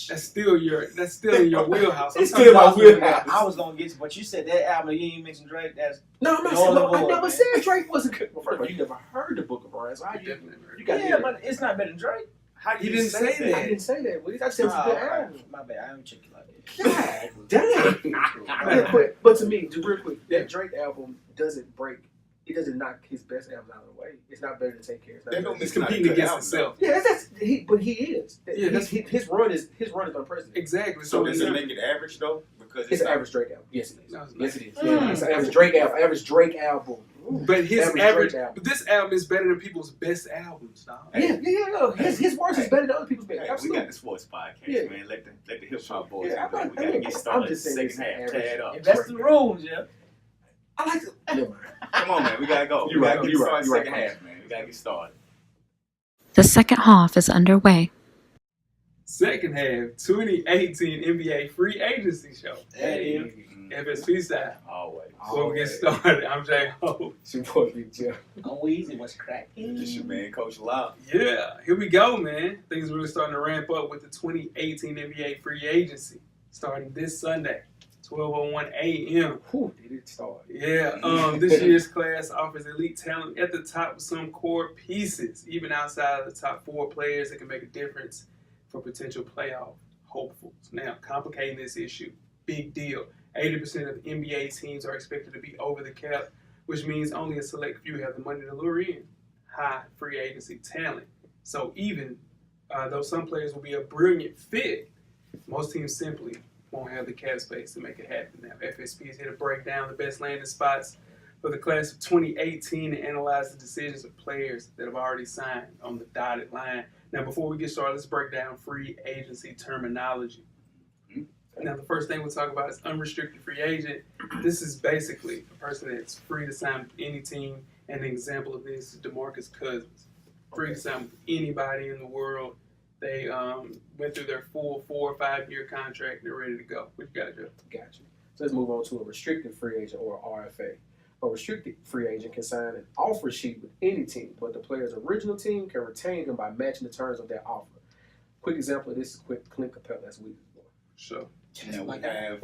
That's still in your wheelhouse. It's I'm still my talking about- wheelhouse. I was gonna get you, but you said that album. You ain't mentioned Drake. That's no, I'm not No, saying. no, I no, never man. said Drake wasn't good. Well, first of all, you never heard the Book of Ryan, so how you? Definitely. You got yeah, but it's not better than Drake. How He you didn't say that. I didn't say that. Willie. I said it's a Oh, good okay. album. My bad. I didn't check you like that. God damn. Yeah, but to me, just real quick, that Drake album doesn't break. It doesn't knock his best album out of the way. It's not better than Take Care. It's not They better don't than- It's competing against itself. Yeah, but he is. Yeah, that's- His run is unprecedented. Exactly. So does it it's- make it average though? Because It's an not- average Drake album. Yes, it is. No, it's not. Yes, it is. Mm. Yeah, it's an average Drake album. Average Drake album. But his Average average, Drake album. but this album is better than people's best albums, dog. Yeah. His words is better than other people's best. Hey, we The got the sports podcast, Yeah. man. Let the hip hop boys. Yeah, do it. I'm We gotta get started. I'm just saying Second it's half, average. tear it up. Invest in the rules, yeah. I like it. Never mind. Come on, man. We gotta go. You're We right, gotta get you're right, started you're right, second Coach. half, man. We gotta get started. The second half is underway. Second half, 2018 NBA free agency show. Hey. FSP style. Always. Before we get started, I'm Jay Ho. It's your boy, Big Jeff. On Weezy, what's cracking? This your man, Coach Love. Yeah, here we go, man. Things really starting to ramp up with the 2018 NBA free agency starting this Sunday, 12:01 a.m. Whew, did it start? Yeah, this year's class offers elite talent at the top with some core pieces, even outside of the top 4 players that can make a difference for potential playoff hopefuls. Now, complicating this issue, big deal. 80% of NBA teams are expected to be over the cap, which means only a select few have the money to lure in high free agency talent. So even though some players will be a brilliant fit, most teams simply won't have the cap space to make it happen. Now, FSP is here to break down the best landing spots for the class of 2018 and analyze the decisions of players that have already signed on the dotted line. Now, before we get started, let's break down free agency terminology. Now, the first thing we'll talk about is unrestricted free agent. This is basically a person that's free to sign with any team. And an example of this is DeMarcus Cousins. Free to sign with anybody in the world. They went through their full 4 or 5 year contract. They're ready to go. What you got, Joe? Gotcha. So let's move on to a restricted free agent or RFA. A restricted free agent can sign an offer sheet with any team, but the player's original team can retain him by matching the terms of their offer. Quick example of this is Clint Capella. That's week. Sure. And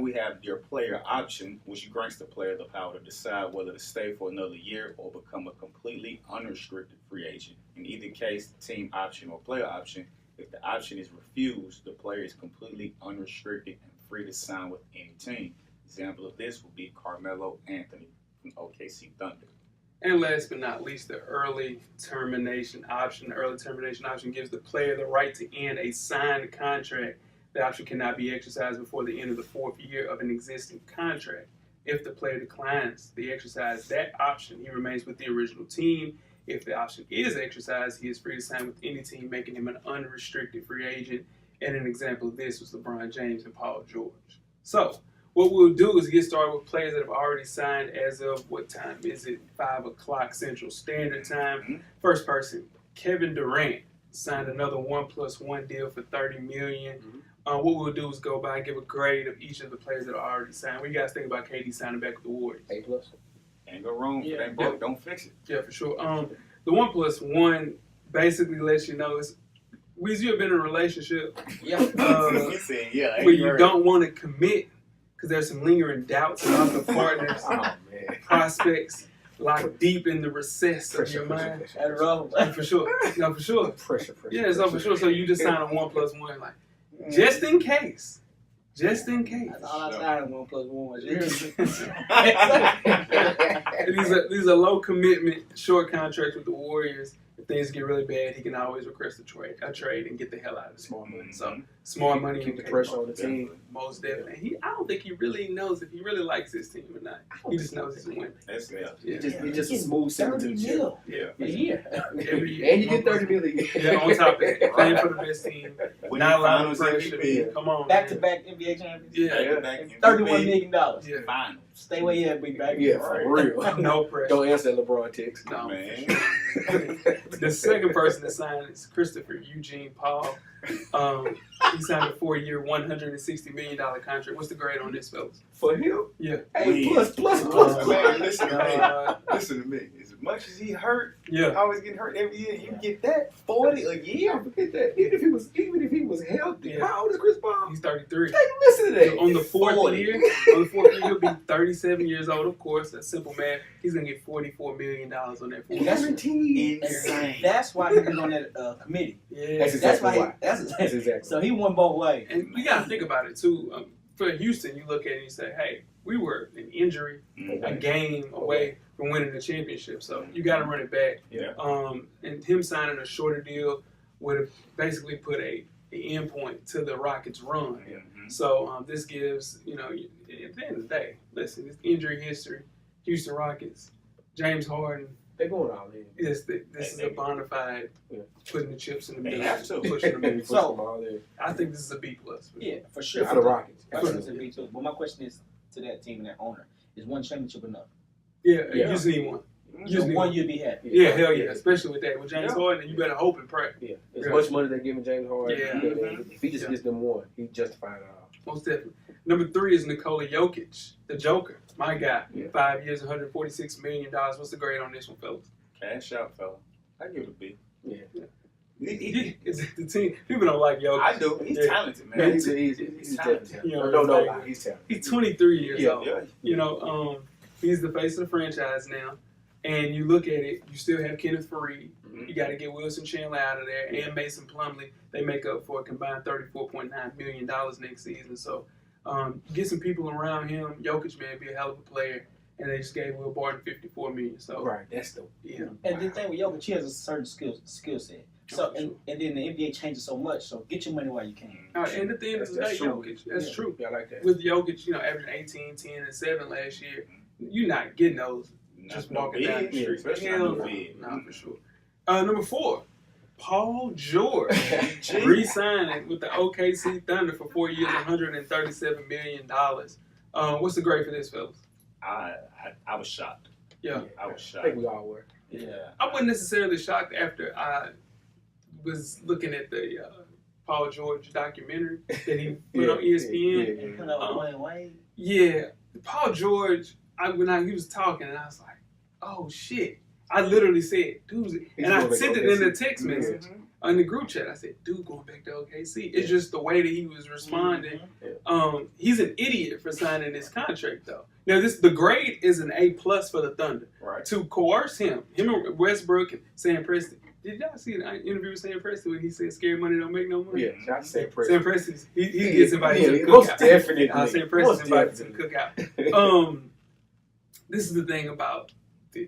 we have your player option, which grants the player the power to decide whether to stay for another year or become a completely unrestricted free agent. In either case, team option or player option, if the option is refused, the player is completely unrestricted and free to sign with any team. Example of this would be Carmelo Anthony from OKC Thunder. And last but not least, the early termination option. The early termination option gives the player the right to end a signed contract. The option cannot be exercised before the end of the 4th year of an existing contract. If the player declines to exercise that option, he remains with the original team. If the option is exercised, he is free to sign with any team, making him an unrestricted free agent. And an example of this was LeBron James and Paul George. So, what we'll do is get started with players that have already signed as of what time is it? 5 o'clock Central Standard Time. First person, Kevin Durant, signed another 1+1 deal for $30 million. What we'll do is go by and give a grade of each of the players that are already signed. What do you guys think about KD signing back with the Warriors? A+. Ain't go wrong. If it ain't broke, don't fix it. Yeah, for sure. The 1+1 basically lets you know it's Weezy, you have been in a relationship Yeah. He said, yeah, where you don't want to commit because there's some lingering doubts about the partner's Oh, man. prospects locked deep in the recess of your mind. That's wrong. For sure. No, for sure. Pressure. Yeah, so for sure. So you just sign a 1+1, like, just in case. Just in case. That's all I signed 1+1. These are low commitment, short contracts with the Warriors. If things get really bad, he can always request a trade and get the hell out of it. Smart money. So smart money. Keep the pressure on the team. Most definitely. I don't think he really knows if he really likes his team or not. He just knows he's a winner. That's yeah. Yeah. It's just a smooth 30 $72 mil Yeah. a year. Every year. And you get $30 million. Yeah, on top of that. Playing for the best team. When Not a lot of finals pressure. MVP. Come on. Back to man. back NBA champions. Yeah. Back $31 million. Yeah. Finals. Stay where you at, big baby. Yeah, for real. No pressure. Don't answer that LeBron text. No. Man. The second person to sign is Christopher Eugene Paul. He signed a 4-year, $160 million contract. What's the grade on this, fellas? For him? Yeah. A++. Man, listen to me. Listen to me. As much as he hurt, Yeah. always getting hurt every year, you get that 40 a year. Yeah, forget that. Even if he was healthy, Yeah. how old is Chris Paul? He's 33. Hey, listen to that. On the fourth 40. year, he'll be 37 years old, of course. That's simple math. He's going to get $44 million on that 4 And that's- Guaranteed. Insane. That's why he was on that committee. Yeah. That's That's why. exactly why. That's exactly. So he won both ways. And you got to think about it, too. For Houston, you look at it and you say, hey, we were an injury, a game away from winning the championship. So you got to run it back. Yeah. And him signing a shorter deal would have basically put an end point to the Rockets' run. Mhm. So this gives, at the end of the day, listen, it's injury history, Houston Rockets, James Harden. They're going all in. This is a bona fide putting the chips in the They middle, have to. pushing them in. So, all in. I think this is a B+. Yeah, for sure. For the Rockets. I think it's a B too. But my question is to that team and that owner: is one championship enough? Yeah, Yeah. you just need one. Just one, you'd be happy. Yeah, hell yeah, especially with that. With James Harden, you better hope and pray. Yeah. As Yeah. much money they're giving James Harden, Yeah. if he just Yeah. gets them one, he justified it all. Most definitely. Number 3 is Nikola Jokic, the Joker. My guy. Yeah. 5 years, $146 million. What's the grade on this one, fellas? Cash out, fella. I give it a B. Yeah. The team. People don't like Jokic. I do. He's Yeah. talented, man. Man, he's He's talented. talented. No lie, he's talented. He's 23 years Yeah. old. Yeah. He's the face of the franchise now. And you look at it, you still have Kenneth Faried. You got to get Wilson Chandler out of there and Mason Plumlee. They make up for a combined $34.9 million next season. So get some people around him. Jokic, man, be a hell of a player. And they just gave Will Barton $54 million. So Right, that's the yeah. And the thing with Jokic, he has a certain skill set. So and then the NBA changes so much. So get your money while you can. And at the end of the day, That's true. Jokic, that's true. Yeah, I like that. With Jokic, averaging 18, 10, and 7 last year, You're not getting those Not just no walking down the big, street. especially Hell not no no. big. Nah, for sure. Number 4, Paul George Gee. re-signing with the OKC Thunder for 4 years, $137 million. What's the grade for this, fellas? I was shocked. Yeah. I was I shocked. think we all were. Yeah. I wasn't necessarily shocked after I was looking at the Paul George documentary that he put on ESPN. And put up Dwayne Wade. Yeah, Paul George. When he was talking, and I was like, "Oh shit!" I literally said, "Dude," and I sent it in a text message on the group chat. I said, "Dude, going back to OKC." It's just the way that he was responding. He's an idiot for signing this contract, though. Now, the grade is an A+ for the Thunder. Right. To coerce him and Westbrook and Sam Preston. Did y'all see the interview with Sam Preston when he said "Scary money don't make no money"? Yeah, not Sam Preston. Sam Preston, he gets invited to the most cookout. definitely. Sam Preston's Most invited to the definitely. cookout. This is the thing about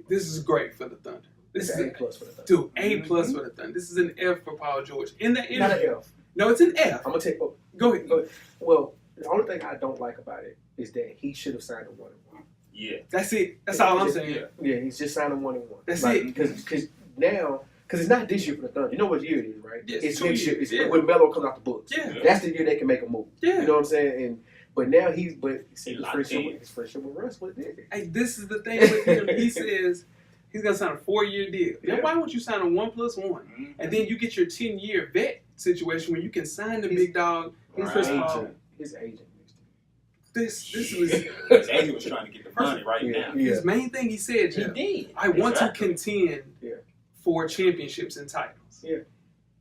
this is great for the Thunder. This It's is an A+ for the Thunder. dude A+ for the Thunder. This is an F for Paul George. In the Not interview, an F. no, it's an F. I'm gonna take. Go ahead. Well, the only thing I don't like about it is that he should have signed a 1-1. Yeah. That's it. That's all I'm saying. Yeah, he's just signed a 1-1. That's it. Because now, because it's not this year for the Thunder. You know what year it is, right? Yes, it's 2 next year. years, It's yeah. when Melo comes off the books. Yeah. That's the year they can make a move. Yeah. You know what I'm saying? But now his locked friendship with Russ was there. Hey, this is the thing with him. He says he's gonna sign a 4-year deal. Then Yeah. why would you sign a 1+1? And then you get your 10-year vet situation where you can sign the big dog. His Chris Paul. agent. His agent. This was His agent was trying to get the money right now. Yeah. his main thing. He said, He Jeff, did. I want Exactly. to contend Yeah. for championships and titles. Yeah.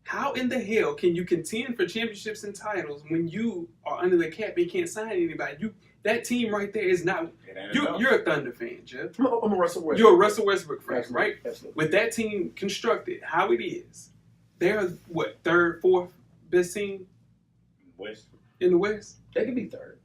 How in the hell can you contend for championships and titles when you are under the cap and can't sign anybody? That team right there is not. It ain't enough. You're a Thunder fan, Jeff. I'm a Russell Westbrook. You're a Russell Westbrook fan, Absolutely. right? Absolutely. With that team constructed, how it is, they're what, third, fourth best team West. in the West? They could be third.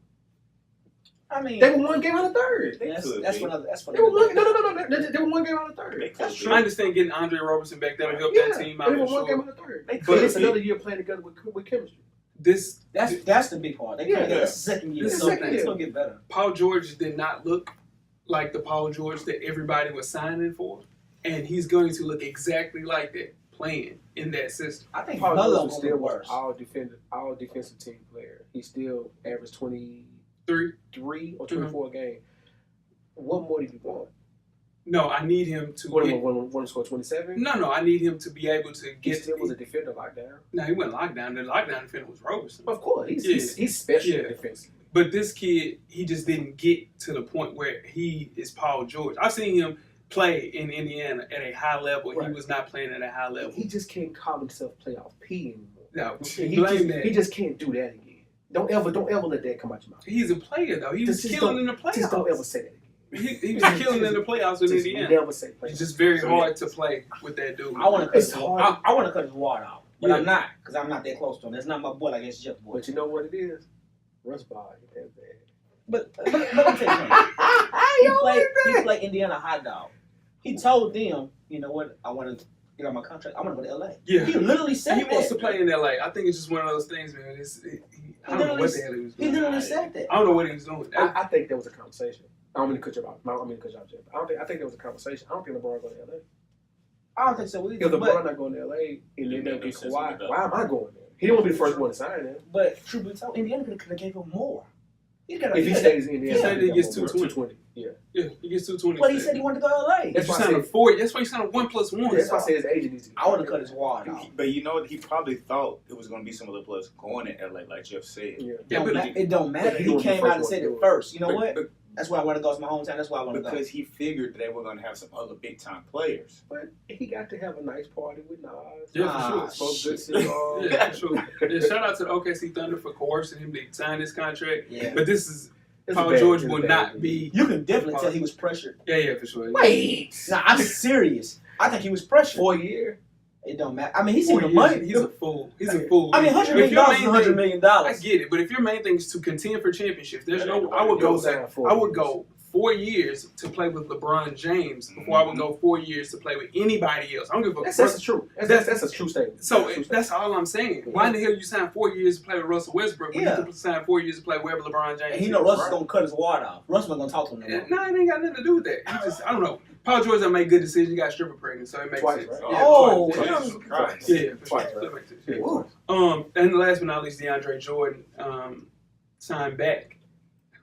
I mean, They were one game out of third. that's could that's be. what that's what They were one. No. They were one game out of third. They could That's be. true. I understand getting Andre Robertson back. That'll help Yeah, that team they out were for one game sure. out of third. They But could it's be. another year playing together with chemistry. that's the big part. They Yeah. that's the second year. This is So the second it's year. gonna get better. Paul George did not look like the Paul George that everybody was signing for, and he's going to look exactly like that playing in that system. I think Paul Melo George was still worse. all defensive team player. He still averaged 23 3. or 24 a game. What more do you want? No, I need him to. What Get, him to score 27? no, I need him to be able to He get. still was a defender lockdown. No, he wasn't lockdown. The lockdown defender was Roberson. Of course, Yeah. he's special Yeah. defensively. But this kid, he just didn't get to the point where he is Paul George. I've seen him play in Indiana at a high level. Right. He was not playing at a high level. He just can't call himself playoff P anymore. No, He blame that. just can't do that again. Don't ever let that come out your mouth. He's a player though. He was Just killing don't- in the playoffs. Just don't ever say that again. He was killing in the playoffs with Just Indiana. never say playoff. It's just very So, hard to play with that dude. I want to It's cut. hard. I want to cut his water out, but Yeah. I'm not because I'm not that close to him. That's not my boy like it's Jeff boy. But you know what it is? Russ Ball ain't that bad. But let me tell you something. He played Indiana hot dog. He told them, you know what? I want to get on my contract. I want to go to LA. Yeah. He literally said He that. wants to play in LA. I think it's just one of those things, man. I don't know what the hell he was He doing. literally said that. I don't know what he was doing. I think there was a conversation. I don't mean to cut you off. Jeff. I think there was a conversation. I don't think LeBron going to LA. I don't think so either. If LeBron But, not going to LA and then they'll get makes sense Kawhi, with that. why am I going there? He don't want to be the first one to sign him. but truth be told, Indiana could have gave him more. He could If he stays in Indiana, He said he gets 220. Yeah. Yeah, he gets 220. But he said he wanted to go to LA. That's You why I signed a said- 4. That's why you signed a 1+1. That's why I say his agent needs to. I want to cut his water out. But you know, he probably thought it was going to be some other players going to LA, like Jeff said. Yeah. Yeah, but It don't matter. But he He won't be came first out and one said to do it it. first. You know But- what? but- That's why I want to go. It's my hometown. That's why I want to go. Because he figured they were going to have some other big time players. But he got to have a nice party with Nas. Yeah, Ah, for sure. Smoke good cigars. Yeah, for sure. Yeah, shout out to the OKC Thunder for coercing him to sign this contract. Yeah. But this is It's a Paul bad- George it's a will bad not deal. be. You can definitely tell he was pressured. Yeah, for sure. Wait. Nah, I'm serious. I think he was pressured. 4 years? It don't matter. I mean, he's seen 4 the years, money. He's a fool. He's a fool. I mean, $100 If million your is main $100 thing- million. I get it, but if your main thing is to contend for championships, there's That no. ain't the way I would to go. do it. I would go 4 years to play with LeBron James before I would go 4 years to play with anybody else. I don't give a fuck. That's true. That's a true statement. So That's a true that's all I'm saying. Why in the hell you sign 4 years to play with Russell Westbrook when you could sign 4 years to play wherever LeBron James And he is? know Russell's gonna cut his water off. Russell's not gonna talk to him no more. Nah, it ain't got nothing to do with that. He just, I don't know. Paul George done made good decisions. He got stripper pregnant, so it makes Twice, sense. right? Yeah, Oh, twice. yeah. Jesus Christ. Yeah, for Twice, sure. right? That makes sense. Yeah, Yeah. And last but not least, DeAndre Jordan signed back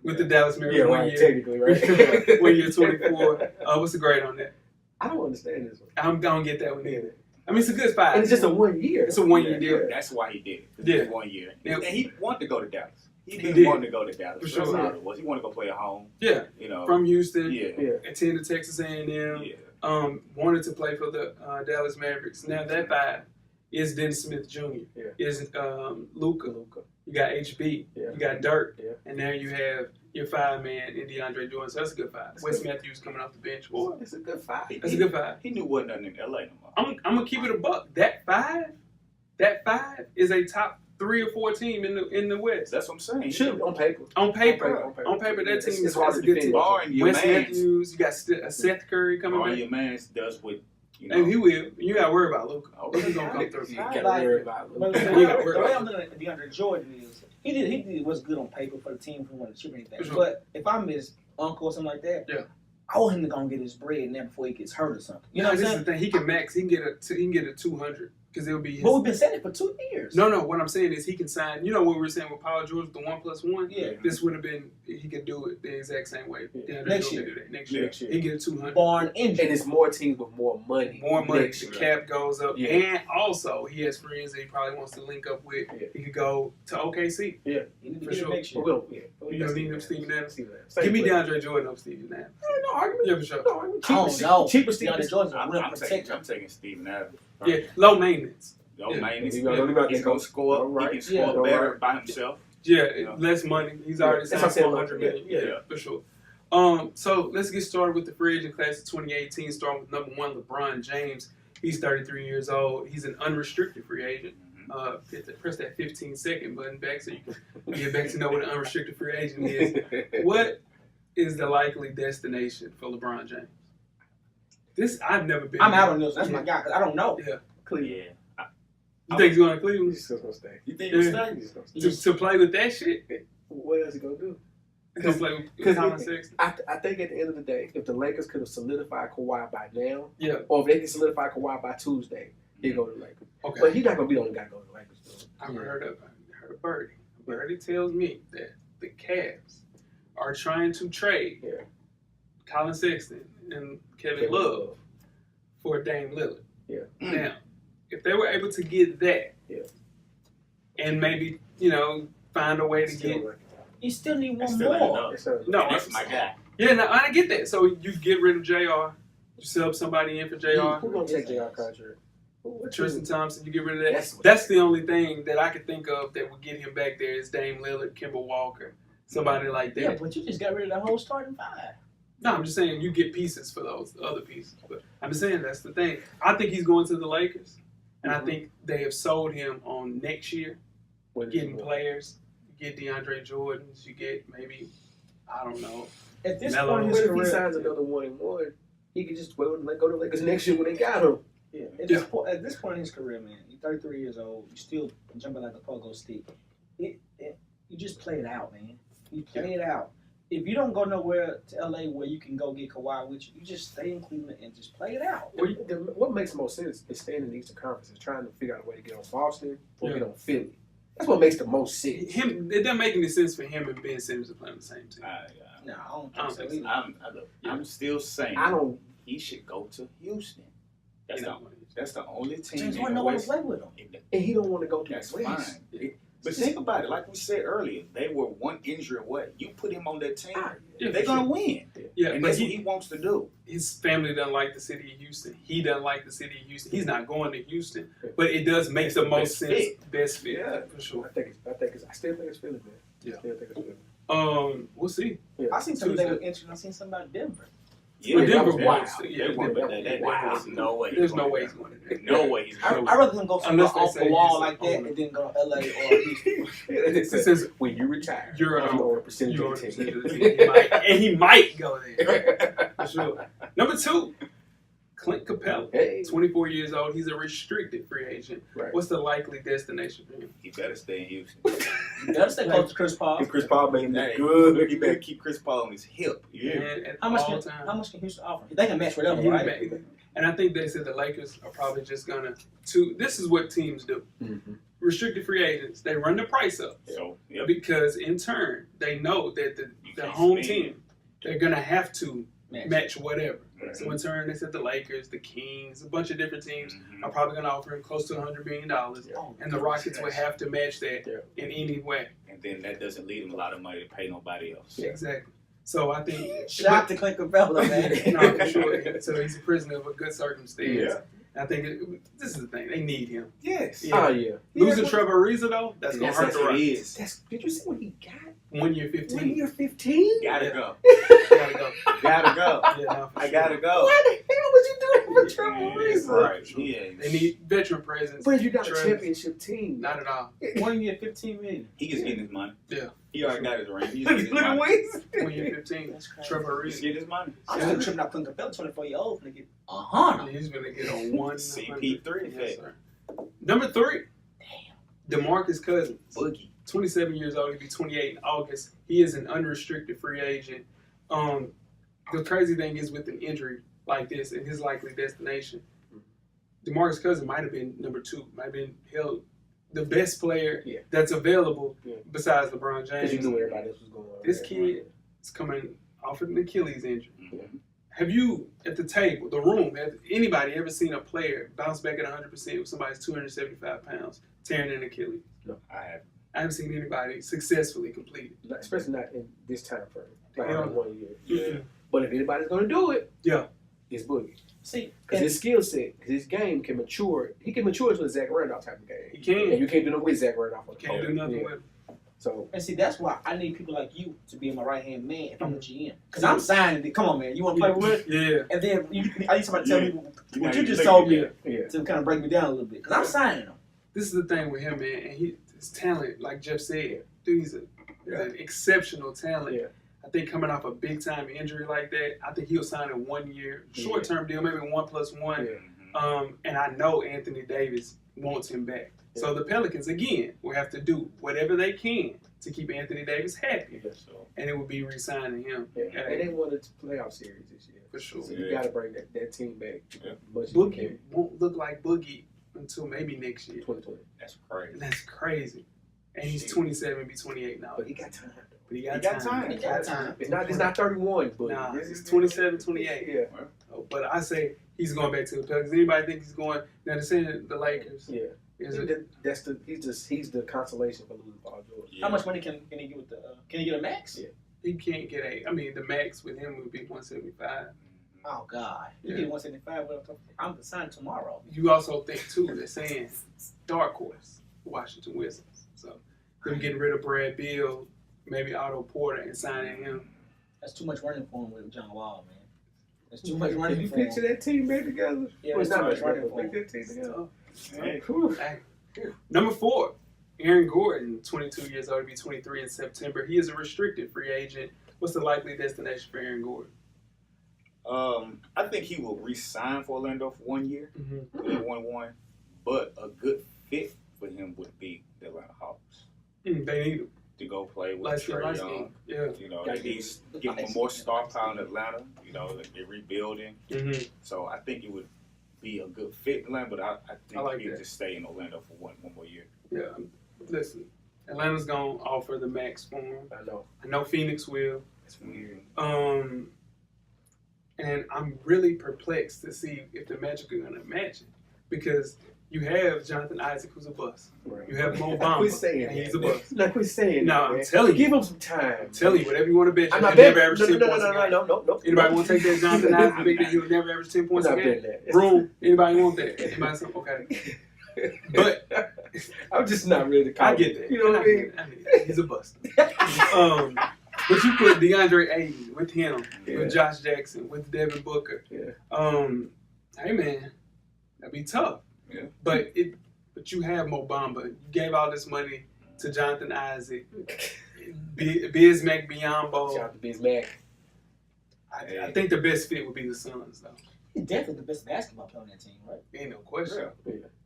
with the Dallas Mavericks Yeah, 1 right. year. Technically, right. 1 year, 24. What's the grade on that? I don't understand this one. I'm gonna get that one either. I mean, it's a good 5. And it's just a 1 year. It's a 1 year deal. That's why he did it. Yeah. 1 year. Yeah. And he wanted to go to Dallas. He did. didn't want to go to Dallas. For sure. That's how it was. He wanted to go play at home. Yeah, You know. from Houston, Yeah. Yeah. attended Texas A&M. Yeah. Wanted to play for the Dallas Mavericks. Now that 5 is Dennis Smith Jr. Yeah. Is Luka. You got HB. Yeah. You got Dirk. Yeah. And now you have your 5-man in DeAndre Jordan. So that's a good 5. That's Wes good. Matthews coming off the bench. Boy, It's a good 5. that's a good 5. He knew wasn't nothing in LA no more. I'm gonna keep it a buck. That 5 is a top 3 or 4 team in the West. That's what I'm saying. It should be on paper. On paper, On paper. on paper, that It's- team it's is hard that's a to good defend. team. Barring your Wes man. Matthews, you got Seth Curry coming Barring back. your man does what, you know. And he will. You gotta worry about Luka. Oh, Luka's gonna come through. You I gotta like worry it. about But it. the You gotta worry way about I'm looking at DeAndre Jordan is he did what's good on paper for the team who won the chip or anything. For sure. But if I'm his uncle or something like that, Yeah. I want him to go and get his bread now before he gets hurt or something. You know what I'm this saying? is the thing. He can max. He can get a 200 because it'll be his. But we've been saying it for 2 years. No. What I'm saying is he can sign. You know what we were saying with Paul George, the 1+1. Yeah. This would have been. He could do it the exact same way. Yeah. DeAndre Next Jordan year. could do that next Yeah. year. Next year. He get a 200. Barn injury. And it's more teams with more money. More money. next The year. cap goes up, Yeah. and also he has friends that he probably wants to link up with. Yeah. He could go to OKC. He need to for get it sure. next But year. we don't, You don't need him, Steven Adams? Steven Adams. Give me player. DeAndre Jordan over Steven Adams. No argument. Yeah, for sure. No argument. I don't know. Cheaper DeAndre Steven. Jordan's a I'm, real I'm taking protector. Steven Adams. Yeah, low maintenance. Yo, Yeah. man, he's, He's gonna score. Right. He can score Yeah. better Right. by himself. Yeah, Yeah. less money. He's Yeah, already that's signed what I'm for saying. 100 million. Yeah. Yeah, for sure. So let's get started with the free agent class of 2018. Starting with number 1, LeBron James. He's 33 years old. He's an unrestricted free agent. Press that 15-second button back so you can get back to know what an unrestricted free agent is. What is the likely destination for LeBron James? This I've never been. I'm out on this. That's my guy because I don't know. Yeah. Cleveland. Yeah. You think he's going to Cleveland He's just gonna stay. You think Yeah. he's staying? He's just gonna stay. to play with that shit? What else he gonna do? He's going to play with 'Cause Colin it- Sexton? I think at the end of the day, if the Lakers could have solidified Kawhi by now, Yeah. or if they can solidify Kawhi by Tuesday, he'd go to the Lakers. Okay. But he's not gonna be the only guy going to the Lakers. Though. I heard a birdie. A birdie tells me that the Cavs are trying to trade Yeah. Colin Sexton and Kevin Love for Dame Lillard. Yeah. Now, if they were able to get that, Yeah. and maybe find a way to Still get. like- You still need That's one still ain't more. enough. it's not- No, And that's my guy. Yeah, no, I get that. So you get rid of Jr. You sub somebody in for Jr. Who gonna take JR contract? Tristan Thompson, you get rid of that. That's- That's the only thing that I could think of that would get him back there is Dame Lillard, Kemba Walker, somebody like that. Yeah, but you just got rid of the whole starting 5. No, I'm just saying you get pieces for those other pieces. But I'm just saying that's the thing. I think he's going to the Lakers, and I think they have sold him on next year, getting players. You get DeAndre Jordans, you get maybe, I don't know. At this Melo. point in But his if he career, signs another 1-1, he could just go to the Lakers next year when they got him. yeah, Yeah. at this point in his career, man, you're 33 years old. You still jumping like a pogo stick. You just play it out, man. You play it out. If you don't go nowhere to LA where you can go get Kawhi with you, you just stay in Cleveland and just play it out. What makes the most sense is staying in the Eastern Conference and trying to figure out a way to get on Boston or Yeah. get on Philly. That's what makes the most sense. It doesn't make any sense for him and Ben Simmons to play on the same team. No, I don't I don't think think so. so. either. I'm still saying I don't. he should go to Houston. That's You the know, that's the only team James in Harden the don't want to West. play with him. And he don't want to go to That's the West. fine. But think about it. Like we said earlier, they were one injury away. You put him on that team, Yeah, they're for gonna sure. win. Yeah, And but that's what he wants to do. his family doesn't like the city of Houston. He doesn't like the city of Houston. He's not going to Houston, but it does make It's the the most best sense. fit. Best fit, Yeah. for sure. I still think it's Philly, man. Yeah. I still think it's Philly. We'll see. Yeah. I seen something that Tuesday. was interesting. I seen something about Denver. Yeah, Well, that Denver was won. wild. Yeah, They won, Denver. but Wow. there's no way. There's no way he's going to that. No way he's I'd going. rather him go somewhere Unless they off say the wall he's like that owner. and then go to LA or Houston. It says when you retire, You're an you owner. own a percentage You of own a the percentage of the team. team. He might go there. For sure. Number 2, Clint Capella. Hey. 24 years old. He's a restricted free agent. Right. What's the likely destination for him? He better stay in Houston. You better stay close to Chris Paul. And Chris Paul made him Hey, good. He better keep Chris Paul on his hip. Yeah. And at How much all can times. Houston offer? They can match whatever, He right? ma- And I think they said the Lakers are probably just gonna this is what teams do. Mhm. Restricted free agents, they run the price up So, yep. because in turn they know that You the can't home spend. team, they're gonna have to match whatever. Right. So in turn they said the Lakers, the Kings, a bunch of different teams Mhm. are probably gonna offer him close to $100 million. Oh, And the Rockets would have to match that Yeah. in any way. And then that doesn't leave him a lot of money to pay nobody else. Exactly. So I think Shout to Clint Capella, man. no, for sure. So he's a prisoner of a good circumstance. Yeah. I think this is the thing. They need him. Yes. Yeah. Oh yeah. Losing Trevor Ariza though, that's gonna Yes, hurt that's the what it Rockets. is. Did you see what he got? 1 year, When 15. you're 15? Gotta Yeah. go. Gotta go. Gotta go. Yeah, no, for I sure. gotta go. Why the hell would you do that for Trevor Yeah, Ariza? right. Yeah. They need veteran presence. But you got a Trevor- championship team. Not at all. 1 year, $15 million. He just getting his money. Yeah. He already got his ring. He just Look getting his at money. Weez. 1 year, 15. That's crazy. Trevor He's Ariza. getting his money. I'm still tripping out Clint Capella, 24-year-old, and get $100. He's gonna get a 1. CP3 Yes, effect. sir. Number 3. DeMarcus Cousins. Boogie. 27 years old. He'll be 28 in August. He is an unrestricted free agent. The crazy thing is with an injury like this and his likely destination, DeMarcus Cousins might have been number 2, might have been held the best player Yeah. that's available Yeah. besides LeBron Because you James. knew everybody else was going on. This there. kid is coming off of an Achilles injury. Mhm. Have you, at the table, the room, has anybody ever seen a player bounce back at 100% with somebody's 275 pounds tearing an Achilles? I have. I haven't seen anybody successfully complete it. Especially not in this time frame. Like Hell in no. 1 year. Yeah. But if anybody's going to do it, Yeah. it's Boogie. See, Because and his skill set, his game can mature. He can mature to a Zach Randolph type of game. He can. And you can't do no with Zach Randolph on the Can't court. do nothing Yeah. with him. So, And see, that's why I need people like you to be my right hand man if I'm the GM. Because I'm signing it. Come on, man. You want to play with me? Yeah. And then I need somebody to tell me You what know, you just you told me yeah. yeah. to kind of break me down a little bit. Because I'm signing them. This is the thing with him, man. And his talent, like Jeff said, dude, he's an exceptional talent. Yeah. I think coming off a big time injury like that, I think he'll sign a 1 year, short term deal, maybe 1+1. Yeah. Mhm. And I know Anthony Davis wants him back. So the Pelicans, again, will have to do whatever they can to keep Anthony Davis happy. So, And it would be re-signing him. Yeah. at And a- they won a playoff series this year. For sure. So you Yeah. got to bring that team back. Yeah. Much as you Boogie can. won't look like Boogie until maybe next year. 2020. that's crazy. And that's crazy. And he's Shit. 27, be 28 now. But he got time. But he got He got time. time. He got time. It's not 31, but Nah, this it's is 27, 28. Yeah. Oh, but I say he's going back to the Pelicans. Anybody think he's going? Now they're saying the Lakers. Yeah. Is it? He's the consolation for losing Paul George. Yeah. How much money can he get with the? Can he get a max? Yeah. He can't get the max with him would be 175. Oh God, you Yeah. get 175. I'm signing tomorrow. You also think too they're saying dark horse, Washington Wizards. So them getting rid of Brad Beal, maybe Otto Porter, and signing him. That's too much running for him with John Wall, man. That's too much running Can you for him. picture that team back together? Yeah, Well, that's not too much back running together, for but him. pick that team together. So, Hey, Whew. hey. Number 4, Aaron Gordon, 22 years old, he'll be 23 in September. He is a restricted free agent. What's the likely destination for Aaron Gordon? I think he will re-sign for Orlando for 1 year. Mm-hmm. They 1-1, but a good fit for him would be the Atlanta Hawks They need him. to go play with Light skin, Trae light Young. skin. Yeah. You know, Gotta they need to give him more star power in Atlanta. You know, they're rebuilding, Mm-hmm. so I think it would be a good fit in Atlanta. But I think I like he'd that. just stay in Orlando for one more year. Yeah. Listen, Atlanta's going to offer the max for him. I know. I know Phoenix will. It's weird. And I'm really perplexed to see if the Magic are going to match it. Because you have Jonathan Isaac, who's a bust. Right. You have Mo Now, quit Bamba, saying and he's that, a man. bust. Now, quit saying No, that, I'm man. telling you. Give him some time. I'm telling you, whatever you want to bet, I'm he'll not never betting. average 10 points a game. No. Anybody want to take that Jonathan Isaac big that he'll never average 10 I'm points a not game? betting that. Room. Anybody want that? Anybody say, okay. But I'm just not ready to call I get it. that. You know what I mean? He's a bust. But you put DeAndre Ayton with him, Yeah. with Josh Jackson, with Devin Booker. Yeah. Hey man, that'd be tough. Yeah. But you have Mo Bamba. You gave all this money to Jonathan Isaac, Bismack Biyombo. Shout out to Bismack. I think the best fit would be the Suns, though. He's definitely the best basketball player on that team, right? Ain't no question.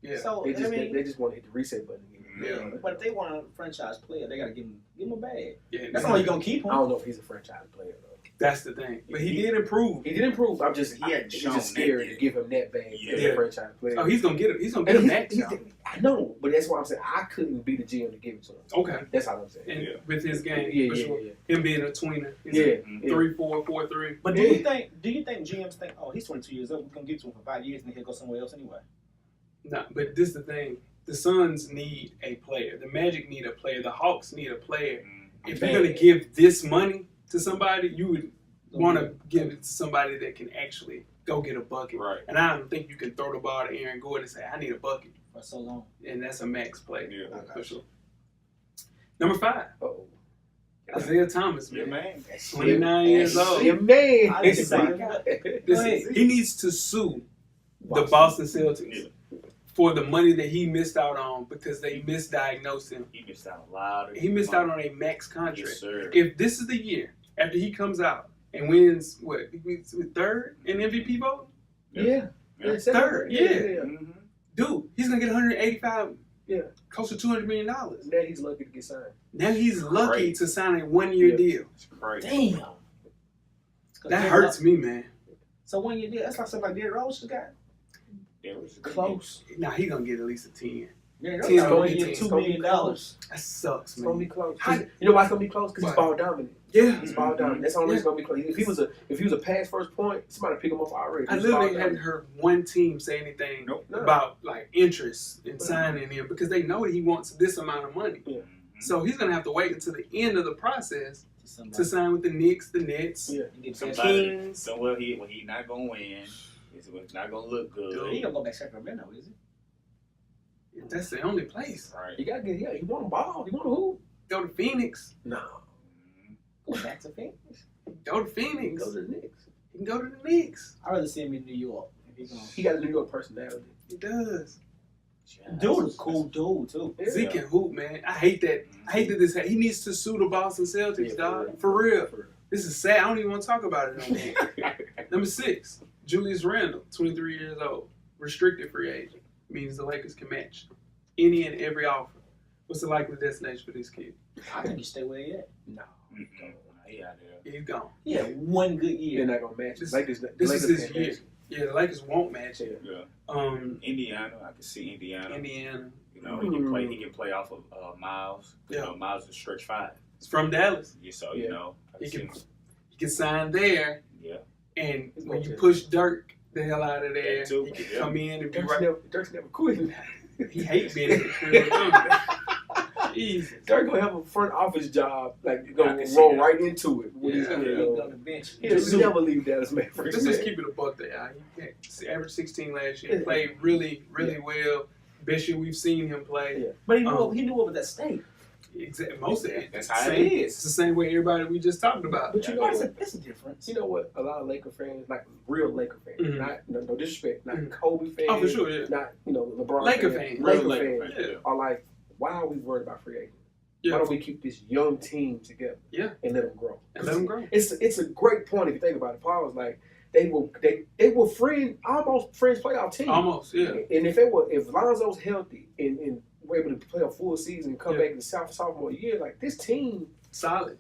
Yeah. So They just I mean, they just want to hit the reset button again. Yeah. but if they want a franchise player, they gotta give him a bag. Yeah, That's all you gonna keep him. I don't know if he's a franchise player though. That's the thing. But he did improve. He did improve. I'm just He hadn't it's shown just that scary yet. to give him that bag as Yeah. a franchise player. Oh, he's gonna get it. He's gonna get And a max. he's- y'all. I know, but that's why I'm saying I couldn't be the GM to give it to him. Okay. That's all I'm saying. And Yeah. with his game, Yeah, for yeah, sure. yeah. Him being a tweener. He's Yeah, a yeah. 3-4, 4-3. But do Yeah. you think GMs think, oh, he's 22 years old, we're gonna get to him for 5 years and then he'll go somewhere else anyway? No, but this is the thing. The Suns need a player. The Magic need a player. The Hawks need a player. If you're gonna give this money to somebody, you would want to give it to somebody that can actually go get a bucket. Right. And I don't think you can throw the ball to Aaron Gordon and say, I need a bucket. For so long. And that's a max play. Yeah. For sure. Number 5, Uh-oh. Isaiah Thomas, Yeah, man. man. 29 years old. Yeah, man. I didn't say that. Listen, he needs to sue the Boston Celtics for the money that he missed out on because they misdiagnosed him. He missed out a lot. He missed out on a max contract. Yes, sir. If this is the year after he comes out and wins, what, he wins third in MVP vote? Yeah. Yeah. Third, yeah. Mhm. Dude, he's going to get 185, Yeah. close to $200 million. Now he's lucky to get signed. Now he's lucky Great. to sign a 1-year Yeah. deal. It's crazy. Damn. That hurts me, man. So when you did, that's like something like Derrick Rose just got. It was Close. Now he's going to get at least a 10. Derrick Ten Rose on going the to get team. $2 million. That sucks, It's gonna be man. close. How- You know why it's gonna be close? Because he's Why? ball dominant. Yeah. He's ball dominant. That's the only reason Yeah. it's gonna be close. If he was a pass first point, somebody pick him up already. I He's literally ball hadn't dominant. heard one team say anything Nope. No. about like interest in signing him because they know he wants this amount of money. Yeah. So he's gonna have to wait until the end of the process To somebody. to sign with the Knicks, the Nets, Yeah. And get Somebody- paid. Kings. So well, he not gonna win. It's not gonna look good. Dude. He gonna go back to Sacramento, is he? That's the only place. Right. You gotta get. Yeah, he want a ball. He want a hoop. Go to Phoenix. No. Go back to Phoenix. Go to Phoenix. Go to the Knicks. He can go to the Knicks. I'd rather see him in New York. If he's He got a New York personality. He does. dude, a cool dude too. Yeah. Zeke can hoop, man. I hate that. I hate that this. He needs to sue the Boston Celtics, Yeah, dog. For real. For real. This is sad. I don't even want to talk about it no more. Number 6, Julius Randle, 23 years old, restricted free agent. Means the Lakers can match any and every offer. What's the likely destination for this kid? I think you stay where he at. No. He out there. He's gone. Yeah, one good They're year. not gonna match. This- Lakers, this Lakers is his can't year. match. Yeah, the Lakers won't match it. Yeah. Indiana, I can see Indiana. Indiana. You know, he can play. He can play off of Miles. You Yeah. know, Miles is stretch 5. It's from Dallas. Yeah, so Yeah. you know, I He can can see- he can sign there, yeah. and He's when gonna you take push Dirk the hell out of there, That too, he can yeah. come in and be Dirk's right. never quit. He hates being in the crib. Jesus. Dirk gonna have a front office job, like I gonna can see roll that. right into it. When he's Yeah. you He's know, on the bench. he'll never leave Dallas Mavericks. Let's just man. keep it a buck there. He averaged 16 last year. Played really, really well. Best year we've seen him play. Yeah. But he knew what was at stake. Exactly. Most of it. That's how it Same- is. It's the same way everybody we just talked about. But you know What's what? it's a difference. You know what? A lot of Laker fans, like real Laker fans, Mhm. not no disrespect, not Mhm. Kobe fans, Oh, for sure, yeah. not LeBron Laker fans, fans. Laker Real Laker fans fans, yeah. are like, why are we worried about free agents? Yeah. Why don't we keep this young team together? Yeah. And let them grow. And let them grow. It's a great point if you think about it. Paul was like, they were almost friends playoff team. Almost, yeah. And if Lonzo's healthy and were able to play a full season and come Yeah. back in the sophomore year, like this team, Solid.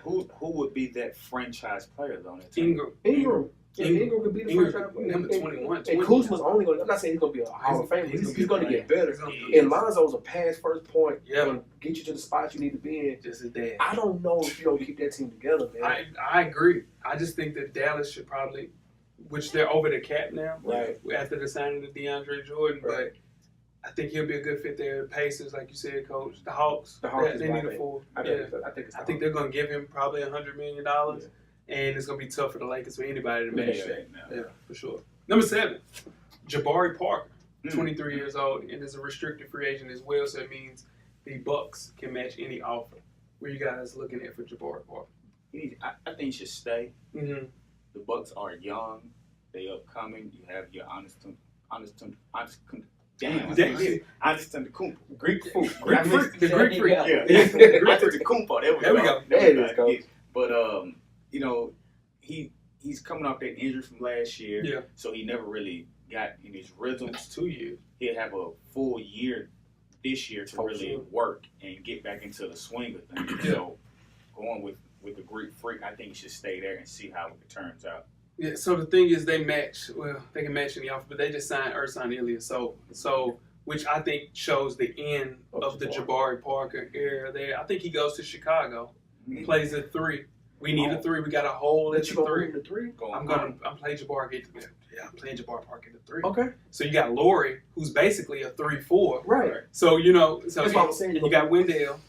Who would be that franchise player though on that team? Ingram. Ingram could be the Ingram, franchise player. number And- 21, And 20. Kuzma's only going to, I'm not saying he's going to be a Hall of Famer, he's going to get better. He's gonna be- And Lonzo's a pass first point, Yeah. gonna get you to the spot you need to be in. Just his dad. I don't know if you don't keep that team together, man. I agree. I just think that Dallas should probably, which they're over the cap now, Right. after the signing of DeAndre Jordan, Right. but I think he'll be a good fit there. The Pacers, like you said, Coach. The Hawks. The Hawks they is need my a favorite. full. I Yeah. think it's I think they're going to give him probably $100 million, and it's going to be tough for the Lakers for anybody to match Yeah. that. Yeah, for sure. Number 7, Jabari Parker, Mm. 23 years old, and is a restricted free agent as well, so it means the Bucks can match any offer. Where you guys looking at for Jabari Parker? I think he should stay. Mm-hmm. The Bucks are young. They upcoming. You have your honest Antetokounmpo. Greek food. The Greek freak. Yeah. Antetokounmpo. There we go. There it is, coach. But you know, he's coming off that injury from last year. Yeah. So he never really got in his rhythm. That's 2 years. He'll have a full year this year to Oh, really sure. work and get back into the swing of things. Yeah. So going with the Greek freak, I think he should stay there and see how it turns out. Yeah, so the thing is they match. Well, they can match in the offer, but they just signed Ersan Ilyasova. So which I think shows the end of the Jabari Parker era there. I think he goes to Chicago. He plays a 3. We need a 3. We got a hole at That the you gonna 3. move the 3? I'm playing Jabari at the I'm playing Jabari Parker at the 3. Okay. So you got Laurie, who's basically a 3-4. Right. So That's what I'm saying. and you got Wendell.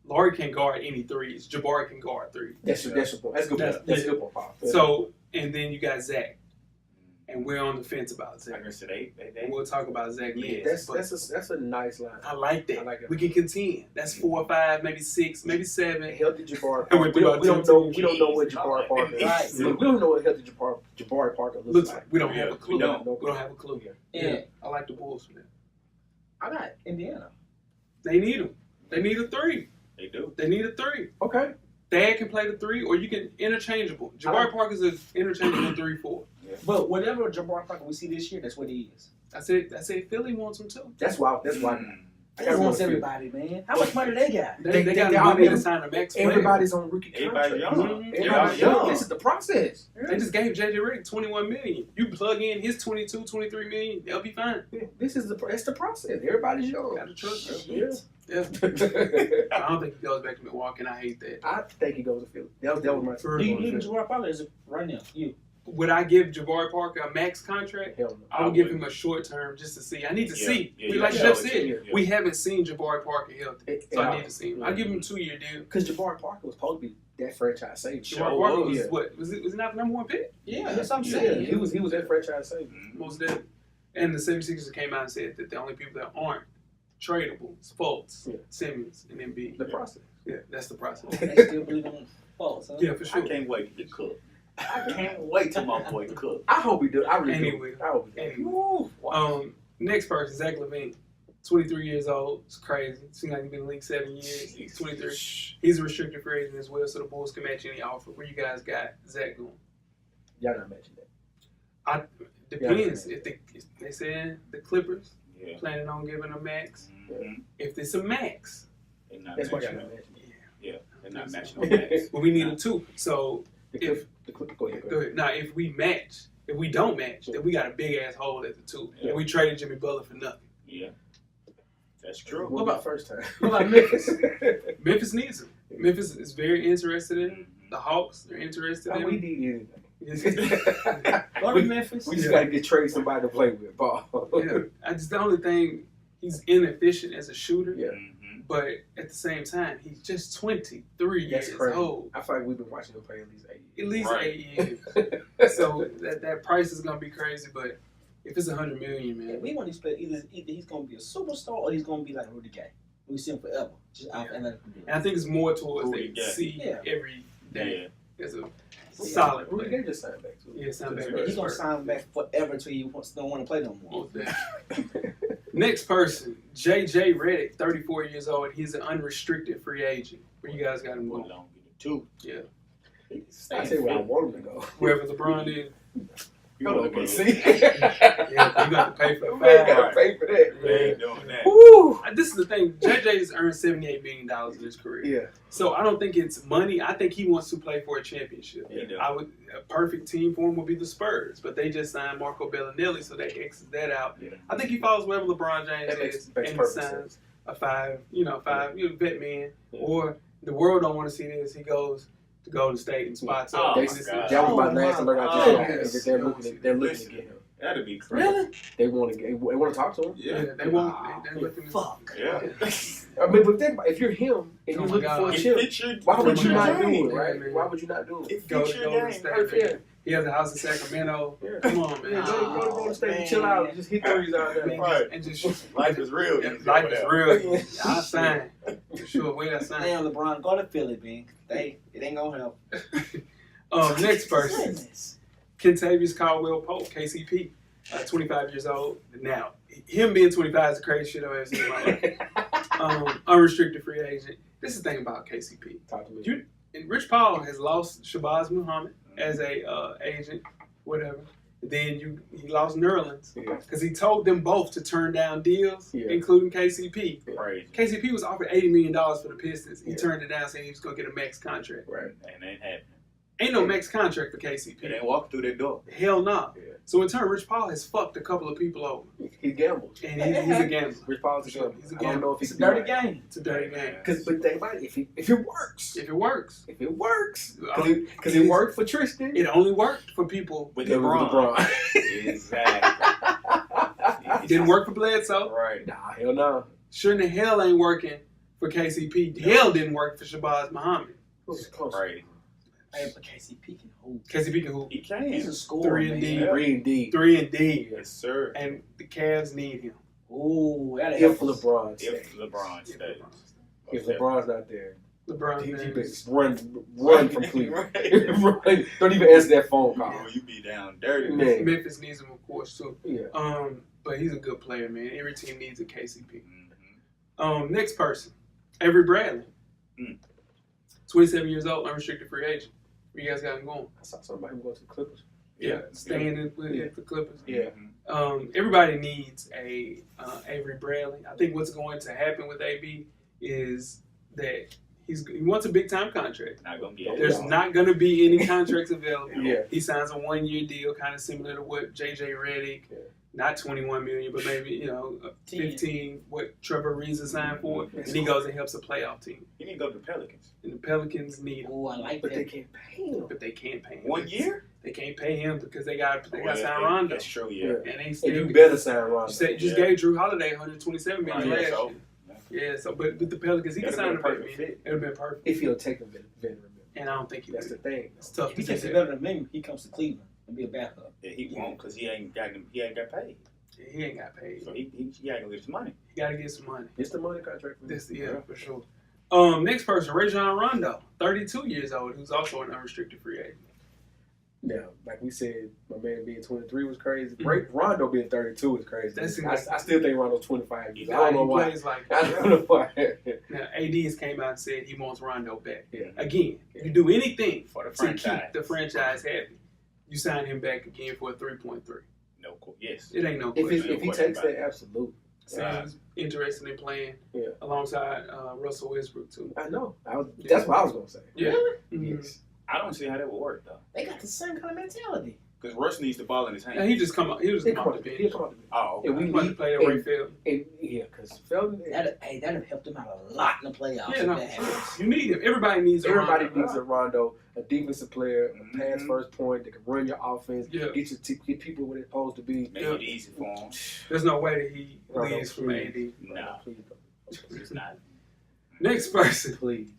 Laurie can guard any threes. Jabari can guard 3. That's your point. That's a good point. That's a good point, Pop. So, and then you got Zach. And we're on the fence about I Zach. guess they We'll talk about Zach later. that's a nice line. I like that. I like it. We can contend. That's 4 or 5, maybe 6, maybe 7. Healthy Jabari And Parker. we We don't know what Jeez. Jabari Parker is. Right. We don't know what healthy Jabari Parker looks Looks like. like we don't have a clue. We don't. We don't have a clue. Yeah. I like the Bulls for that. I got Indiana. They need him. They need a 3. They do. They need a 3. Okay. Dad can play the 3, or you can interchangeable. Jabari Parker's an interchangeable 3-4. But whatever Jabari Parker we see this year, that's what he is. I said Philly wants him too. That's why. I He gotta wants remember everybody, man. How much money they got? They got they money all- to sign a max player. everybody's on rookie Everybody contract. young. Mhm. Everybody's Everybody young. young. This is the process. They just gave JJ Redick $21 million. You plug in his $22, $23 million, they'll be fine. Yeah, it's the process. Everybody's young. Gotta trust Yeah. Yeah. I don't think he goes back to Milwaukee, and I hate that. I think he goes to Philly. That was my For- Do you need Jabari Parker? Is it right now? You. Would I give Jabari Parker a max contract? Hell no. I would give him a short term just to see. I need to Yeah. see. Yeah, Like yeah, Jeff yeah, said, yeah. we haven't seen Jabari Parker healthy. So I need to see him. Yeah. I give him a 2-year deal. Because Jabari Parker was supposed to be that franchise savior. Sure. Jabari Parker was yeah. what? Was he not the number 1 pick? Yeah, that's what I'm Yeah, saying. he was that franchise savior. Most definitely. And the 76ers came out and said that the only people that aren't tradable is Fultz, Yeah. Simmons, and Embiid. The process. Yeah, that's the process. They still believe in false, huh? Yeah, for I sure. can't wait to cook. I can't wait till my boy cook. I hope he do. I really Anyway. do. I hope he do. Anyway. Woo. Next person, Zach LaVine. 23 years old. It's crazy. Seems like he's been in the league 7 years. He's 23. He's a restricted free agent as well, so the Bulls can match any offer. Where you guys got Zach going? Y'all not mention that. Depends. Yeah. If they said the Clippers Yeah. planning on giving a max. Mm-hmm. If it's a max, They're not That's why matching. y'all not mention that. yeah. They're not matching on max. Well, we need a 2. So Go ahead. go ahead. Now, if we don't match, then we got a big ass hole at the 2. Yeah. And we traded Jimmy Butler for nothing. Yeah. That's true. What about first time? What about Memphis? Memphis needs him. Memphis is very interested in him. Mhm. The Hawks, they're interested in we him. need Yeah. anything. Go to Memphis. We just Yeah. got to get trade somebody to play with, Paul. I just the only thing, he's inefficient as a shooter, Yeah. Mm-hmm. but at the same time, he's just 23 That's years crazy. old. I feel like we've been watching him play at least 8 At least Right. 8 years. So that price is gonna be crazy, but if it's $100 million, Yeah, man, we want these players. Either he's gonna be a superstar or he's gonna be like Rudy Gay. We see him forever. Just out and let him do and I think it's more towards Rudy they Gay. see Yeah. every day as a Yeah. solid Rudy player. Gay just signed back too. Yeah, signed back. it. He's gonna sign back forever until he don't want to play no more. Most definitely. Next person, JJ Redick, 34 years old. He's an unrestricted free agent. Where you guys got him Put going? it on, get the 2. Yeah. I say where I want him to go. Wherever LeBron is. You Hold wanna on, go- KC. Yeah, you got to pay for the We ain't five. got to pay for that. They ain't doing that. Woo! This is the thing. JJ's earned $78 million in his career. Yeah. So I don't think it's money. I think he wants to play for a championship. He do. A perfect team for him would be the Spurs, but they just signed Marco Bellinelli, so they exit that out. Yeah. I think he follows wherever LeBron James That makes is, and he perfect signs a five vet man. Yeah. Or the world don't want to see this. He goes to Golden State and spots Oh, up. my They, God. that was my last alert I just Oh, got. yes. They're looking to get him. That'd be crazy. Really? They want to talk to him. Yeah, they won't. They looking. Fuck. Yeah. I mean, but think about if you're him and Oh you're my looking God. for a It chip, fits your- why would fits you your not do game. it, right? Yeah, man. Why would you not do it? It Go fits to your Golden game State. perfect. Yeah. He has a house in Sacramento. Yeah. Come on, man. Yeah, go to Golden State and chill out. Just hit threes out there. Man, Right. and just Life is real. yeah, easy life over is there. real. I sign for sure. Wait, I sign. Damn, LeBron, go to Philly, man. It ain't gonna help. Next person, Kentavious Caldwell Pope, KCP, 25 years old. Now, him being 25 is the crazy shit I've ever seen in my life. Unrestricted free agent. This is the thing about KCP. Talk to me. And Rich Paul has lost Shabazz Muhammad as a agent, whatever. Then he lost Nerlens Yeah. because he told them both to turn down deals, Yeah. including KCP. Crazy. KCP was offered $80 million for the Pistons. He Yeah. turned it down, saying he was going to get a max contract. Right. And it ain't happening. Ain't no max contract for It KCP. ain't walk through that door. Hell no. Yeah. So in turn, Rich Paul has fucked a couple of people over, He gambles. and he's a gambler. Rich Paul's a gambler. He's a I don't know if It's he's a dirty game. It's a dirty game. But think about it. If it works, If it works, because It it is- worked for Tristan. it only worked for people With It was LeBron. Exactly. It didn't work for Bledsoe. Right. Nah, hell no. Sure in the hell ain't working for KCP. Hell didn't work for Shabazz Muhammad. It was close. Right. Hey, but KCP can hold. KCP can hoop He can. He's a scorer, 3 and D. man. 3 and D. 3 and D, Yes, sir. and the Cavs need him. Ooh, that'll If help us. LeBron stays. If LeBron stays. If LeBron's not there, LeBron he James. better run from Cleveland. Right. Run. Don't even answer that phone call. Oh, you be down dirty. Man. Memphis needs him, of course, too. Yeah. But he's a good player, man. Every team needs a KCP. Mhm. Next person, Avery Bradley. Mm. 27 years old, unrestricted free agent. Where you guys got him going? I saw somebody go to the Clippers. Yeah, staying in with Yeah. the Clippers. Yeah. Mhm. Everybody needs a Avery Bradley. I think what's going to happen with AB is that he wants a big time contract. Not gonna get There's Yeah. not going to be any contracts available. Yeah. He signs a 1 year deal, kind of similar to what JJ Redick, Yeah. not 21 million, but maybe 15. What Trevor Ariza signed for, Mhm. and he goes and helps a playoff team. He need to go to the Pelicans. And the Pelicans need him, Ooh, I like But they that. can't pay him. but they can't pay him. 1 year? They can't pay him because they got Well, signed Rondo, That's true, yeah. Yeah. and they And still. you better sign Rondo. You just Yeah. gave Drew Holiday 127 million Right, last so- year. Yeah, so but with the Pelicans, he can That'd sign been a a big perfect man. fit. It would have been perfect. If he'll take the veteran. And I don't think he That's the would. thing. It's tough If he to takes do it that. better than me, he comes to Cleveland and be a backup. Yeah, he won't because he ain't got paid. He ain't got paid. So he ain't gonna get his money. He got to get some money. It's the money contract. For This, him. yeah, for sure. Next person, Rajon Rondo, 32 years old, who's also an unrestricted free agent. Now, like we said, my man being 23 was crazy. Mhm. Rondo being 32 is crazy. That's- I still think Rondo's 25 years. I Nah, don't know he why. plays like I don't know why. now. AD has came out and said he wants Rondo back. Yeah. Again, you do anything For the to franchise. keep the franchise happy. You sign him back again for a 3.3. No, yes. It ain't no If question. he takes that, absolutely. Saying he's interested in playing Yeah. alongside Russell Westbrook too. I know. That's what I was gonna say. Yeah. Mhm. Yes. I don't see how that would work though. They got the same kind of mentality. Because Russ needs the ball in his hand. And he just come off the He'll bench. come out the bench. Oh, okay. And we He wanted to need play at and- Ray Field. because Felton. That'd have helped them out a lot in the playoffs. Yeah, if no, that happens. you need him. Everybody needs a Everybody Rondo. needs a Rondo, a defensive player, a pass Mhm. first point that can run your offense, Yeah. get people where they're supposed to be. Make it easy for him. There's no way that he Rondo, leaves from please. AD. No, Please don't. it's not. Next person. Please.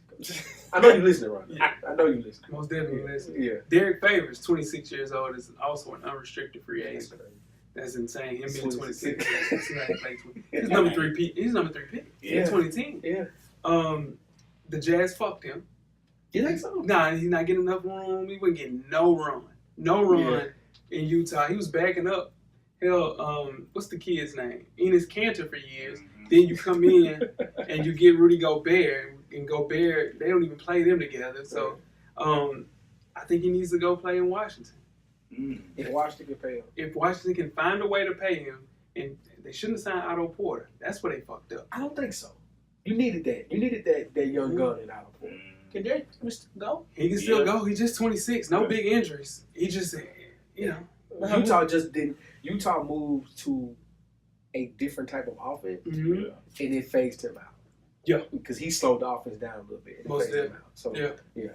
I know you listening, Rondo. Yeah. I know you listening. Most definitely listen. Yeah. Derek Favors, 26 years old, is also an unrestricted free That's agent. crazy. That's insane. Him being 26. 26. He's number 3 pick. He's number 3 pick in Yeah. 2010. Yeah. The Jazz fucked him. You think so? Nah, he's not getting enough room. He wasn't getting no run. No run Yeah. in Utah. He was backing up. Hell, what's the kid's name? Enes Kanter for years. Mhm. Then you come in and you get Rudy Gobert. And Gobert, they don't even play them together. So I think he needs to go play in Washington. Mm. If Washington can pay him. If Washington can find a way to pay him, and they shouldn't have signed Otto Porter. That's where they fucked up. I don't think so. You needed that. You needed that young gun in Otto Porter. Mm. Can Derek go? He can still Yeah. go. He's just 26. No Yeah. big injuries. He just, you know. Utah just didn't. Utah moved to a different type of offense, Mhm. Yeah. and it phased him out. Yeah. Because he slowed the offense down a little bit. It Most phased him definitely. out. So Yeah.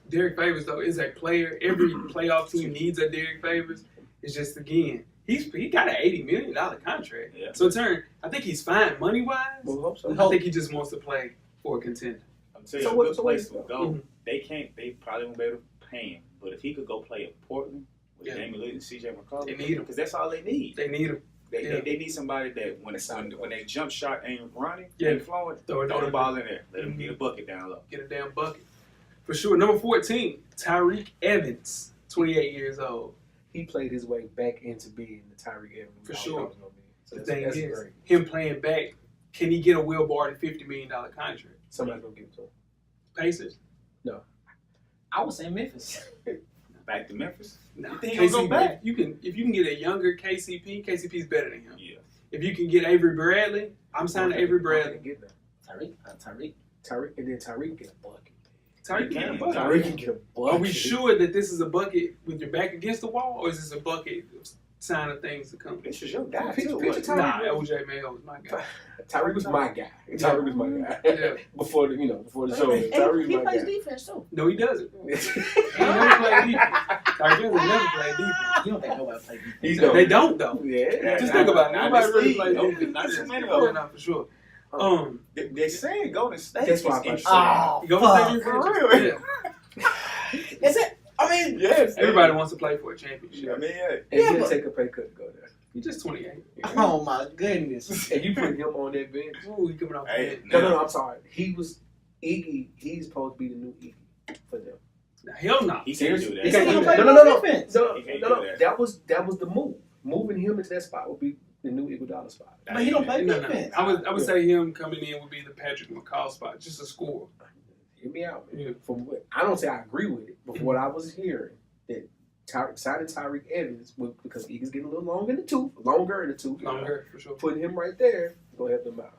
Derek Favors, though, is a player. Every playoff team needs a Derek Favors. It's just, again, he got an $80 million contract. Yeah. So, in turn, I think he's fine money-wise. we hope so. I think he just wants to play for a contender. I'm telling you, So a what- good so what place is- to go. Mhm. They probably won't be able to pay him. But if he could go play at Portland with Yeah. Damian Lillard and CJ McCollum, They need him. because that's all they need. They need him. They need somebody that when they jump shot ain't running, Yeah. ain't flowing, Throw it throw the down. ball in there. Let him Mhm. get a bucket down low. Get a damn bucket. For sure. Number 14, Tyreek Evans, 28 years old. He played his way back into being the Tyreek Evans. For we all sure. thought he was gonna be. So The that's thing is, great. him playing back, can he get a Will Barton $50 million contract? Somebody's gonna give it to him. Pacers? I would say Memphis. Back to Memphis. No. You think he'll go back? If you can get a younger KCP's better than him. Yeah. If you can get Avery Bradley, I'm signing Avery Bradley. Get that. Tyreek. Tyreek, and then Tyreek get a bucket. Tyreek Yeah, can but- Tyreek can get a bucket. Are we sure that this is a bucket with your back against the wall, or is this a bucket sign of things to come? This is your guy Picture- too. picture What? Nah, OJ Mayo was my guy. Tyreek was my guy. Tyreek was my guy. Yeah. before the show. Tyreek He was my plays guy. defense too. No, he doesn't. He He's never played defense. Tyreek Evans never played defense. You don't think nobody plays defense? They don't though. Yeah. Just think about it. Not Nobody this really league. plays No, defense. not too many Yeah, of them. no, for sure. They saying Golden State That's is why I interesting. Oh, Go fuck. with For that. real? Yeah. Is it? I mean, Yes. Everybody wants to play for a championship. I mean, yeah. And Yeah, he'll but- take a pay cut to go there. He's just 28. oh my goodness. And you put him on that bench. Ooh, he coming off the Hey, bench. No, I'm sorry. He was Iggy. He's supposed to be the new Iggy for them. Now, hell no. He can't do that. He said he No, don't play no. defense. No, He can't no, do no. that. That was the move. Moving him into that spot would be the new Iguodala spot. But he don't play No. defense. I would say him coming in would be the Patrick McCall spot, just a score. Hear me out, man. Yeah. From what I don't say I agree with it, but from what I was hearing, that signing Tyreek Evans because Iggy's getting a little longer in the tooth, Longer, for sure. putting him right there gonna help them out.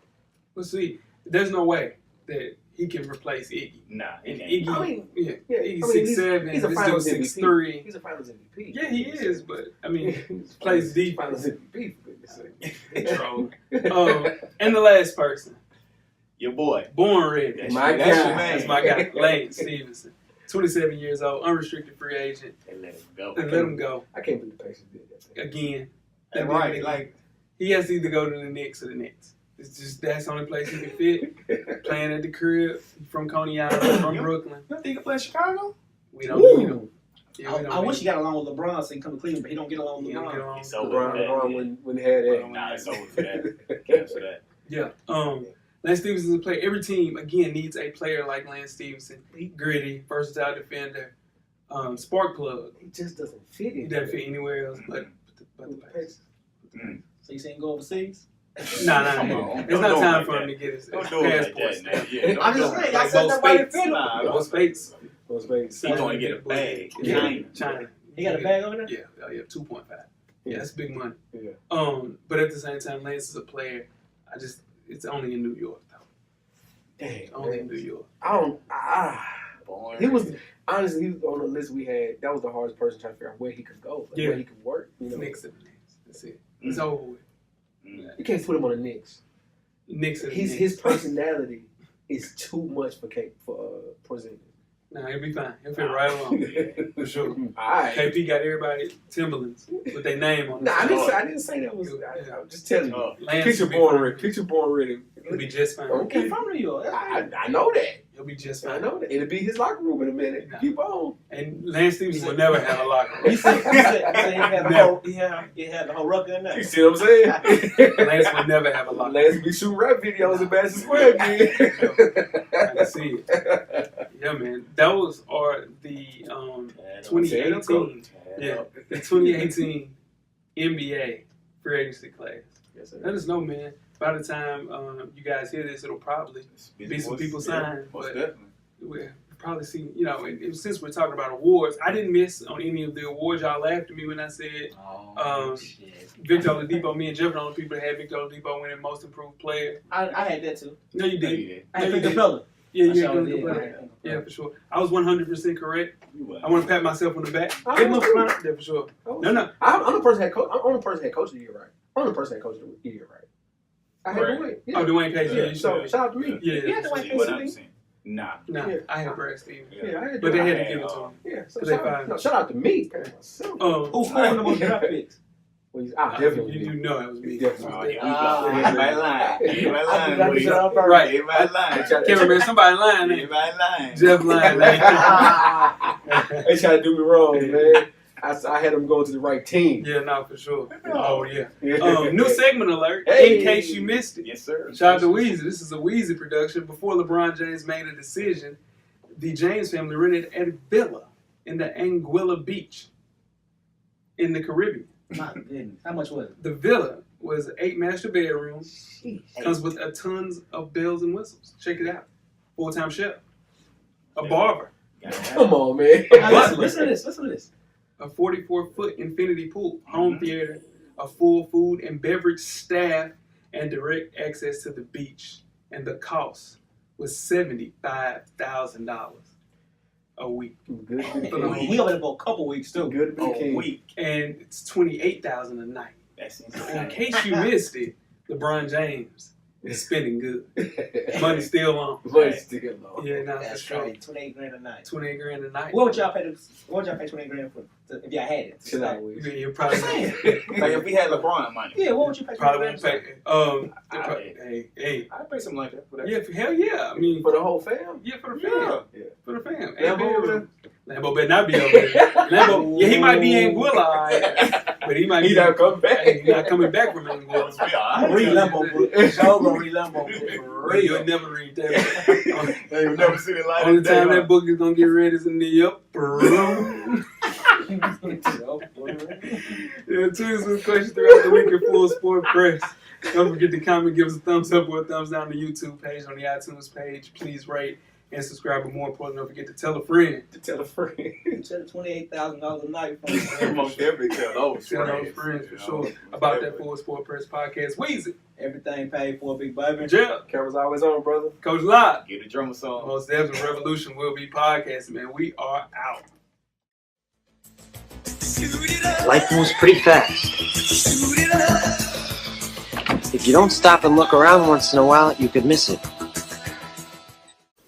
But see, there's no way that he can replace Iggy. Nah, he And can't. Iggy, I mean, yeah, yeah, Iggy's I mean, 6'7", he's a this Finals dude's MVP. 6'3". He's a Finals MVP. Yeah, he is, but I mean, He's plays Finals defense. MVP for goodness sake. Troll. And the last person, Your boy. born ready. That's My your- that's guy. your man. That's my guy, Lane Stevenson. 27 years old, unrestricted free agent. They let him go. And let him go I can't believe the Pacers did that. thing. again. And right, like He has to either go to the Knicks or the Nets. It's just that's the only place he can fit. Playing at the crib, from Coney Island, from Brooklyn. you don't think he can play in Chicago? We don't need him. Ooh. Yeah, we don't I need wish he him. got along with LeBron so he can come to Cleveland, but he don't get along with He don't get LeBron. along. It's over LeBron, with that. LeBron when he had that. Nah, it's over for that. Cancel that. Yeah. Lance Stevenson is a player. Every team again needs a player like Lance Stevenson. Gritty, versatile defender, spark plug. He just doesn't fit He in. doesn't fit anywhere else but the with the Pacers. Pacers. So you saying go overseas? Nah. Come on. It's Don't not do it time like for him that. to get his Don't do it like passport. that, man. Yeah, don't I'm do just it saying, like y'all Like said Bo nobody Spates. fit him. Nah, Bo Spates. Those Pacers. He's going to get a bag. Yeah, China. China. He got a bag over there? Yeah, 2.5. Yeah, that's big money. Yeah. But at the same time, Lance is a player. It's only in New York though. Dang, Only in man. New York. I don't. Born He was ready. honestly, he was on the list we had. That was the hardest person trying to figure out where he could go, like, Yeah. where he could work. You know, Knicks are the Knicks. That's it. It's over with. Mm. you can't put him on the Knicks. Knicks are the His Knicks. personality is too much for Porzingis. Nah, he'll be fine. He'll fit right along. For sure. All right. KP got everybody Timberlands with their name on it. Nah, I didn't say that was. I'm just telling you. Oh, Lance Picture will be born fine. ready. Picture born ready. He'll be just fine. Okay. He's from New York. That's right. I know that. He'll be just I fine. know that. It'll be his locker room in a minute. Nah. Keep on. And Lance Stevenson will never have a locker He room. said he had the Never. whole he had the whole rucker in there. You see what I'm saying? Lance will never have a locker room. Lance be shooting rap videos in Madison Square again. I can see it. Yeah, man. Those are the 2018. Yeah, the 2018 NBA free agency class. Yes, sir. Let us know, man. By the time you guys hear this, it'll probably be some people signed, Most but definitely. we'll probably see. You know, and since we're talking about awards, I didn't miss on any of the awards. Y'all laughed at me when I said Shit. Victor Oladipo. Me and Jeff are the only people that had Victor Oladipo winning Most Improved Player. I had that too. No, you Yeah, didn't. you I had No, Clint you Capella. Yeah, I you sure didn't. did. Complain. Yeah, for sure. I was 100% correct. You I want to pat myself on the back. I'm Yeah, for sure. No. I'm the person that coach. I'm the person that coached the year right. I'm the person that coached the year right. I had Right. to win. Oh, Dwayne Casey. Yeah, you So should. shout out to me. Yeah, Yeah, the yeah. Dwayne What Casey. I'm saying. Nah. Nah, Yeah. I had Brad Stevens. Yeah, I had to But do they it. had to give it to him. Yeah, so They shout fine. out, no, shout out to me. Myself. Who won the most draft picks? Well, I definitely You did. know it was me. Definitely. Everybody lying. Everybody lying. I boy. said I'm right. Right. Everybody lying. Cameraman, somebody lying. Ain't Everybody lying. it? Jeff lying. They tried to do me wrong, man. I had them going to the right team. Yeah, no, for sure. Oh yeah. Yeah. New segment alert. Hey. In case you missed it. Yes, sir. Shout out to Weezy. This is a Weezy production. Before LeBron James made a decision, the James family rented a villa in the Anguilla Beach in the Caribbean. My goodness. How much was it? The villa was 8 master bedrooms. Comes with a tons of bells and whistles. Check it out. Full-time chef. A barber. Come on, man. Now, listen to this. Listen to this. A 44-foot infinity pool, home theater, a full food and beverage staff, and direct access to the beach. And the cost was $75,000 a week. Good to be For the king. He over there for a couple weeks too. Good to be A king. week. And it's $28,000 a night. That's In insane. case you missed it, LeBron James is spending good. Money still on. Money still low. Yeah, nah, for That's sure. right. 28 grand a night. 28 grand a night. What would y'all pay? What would y'all pay 28 grand for if y'all had it? Chill out, Wiz. Yeah, you probably Like if we had LeBron money, Yeah, what would you pay? probably won't 28 pay. Hey. I'd pay something like that for that. Yeah, hell yeah. I mean, For the whole fam? yeah, for the fam. Yeah. For the fam. Lambo over there? Lambo better not be over there. Lambo, yeah, he might be in Anguilla, all right, but he might He be not come back. He's not coming back from Anguilla. Yeah, Read Lambo book. Show gonna read Lambo book for Right, you'll real. never read that. You'll never see the light Only of day. time that book is gonna get read is in the upper room. Yeah, tweet us with questions throughout the week at Full Sport Press. Don't forget to comment, give us a thumbs up or a thumbs down on the YouTube page, on the iTunes page. Please rate and subscribe, but more importantly, don't forget to tell a friend. To tell a friend. Instead of $28,000 a night from Most definitely tell those Tell those friends for sure about that Full Sport Press podcast. Weezy, everything paid for, Big Baby. Jeff, Camera's always on, brother. Coach Lott. Get a drummer song. Most definitely Revolution will be podcasting, man. We are out. Life moves pretty fast. If you don't stop and look around once in a while, you could miss it.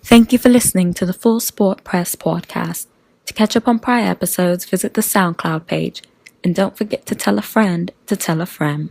Thank you for listening to the Full Sport Press podcast. To catch up on prior episodes, visit the SoundCloud page. And don't forget to tell a friend to tell a friend.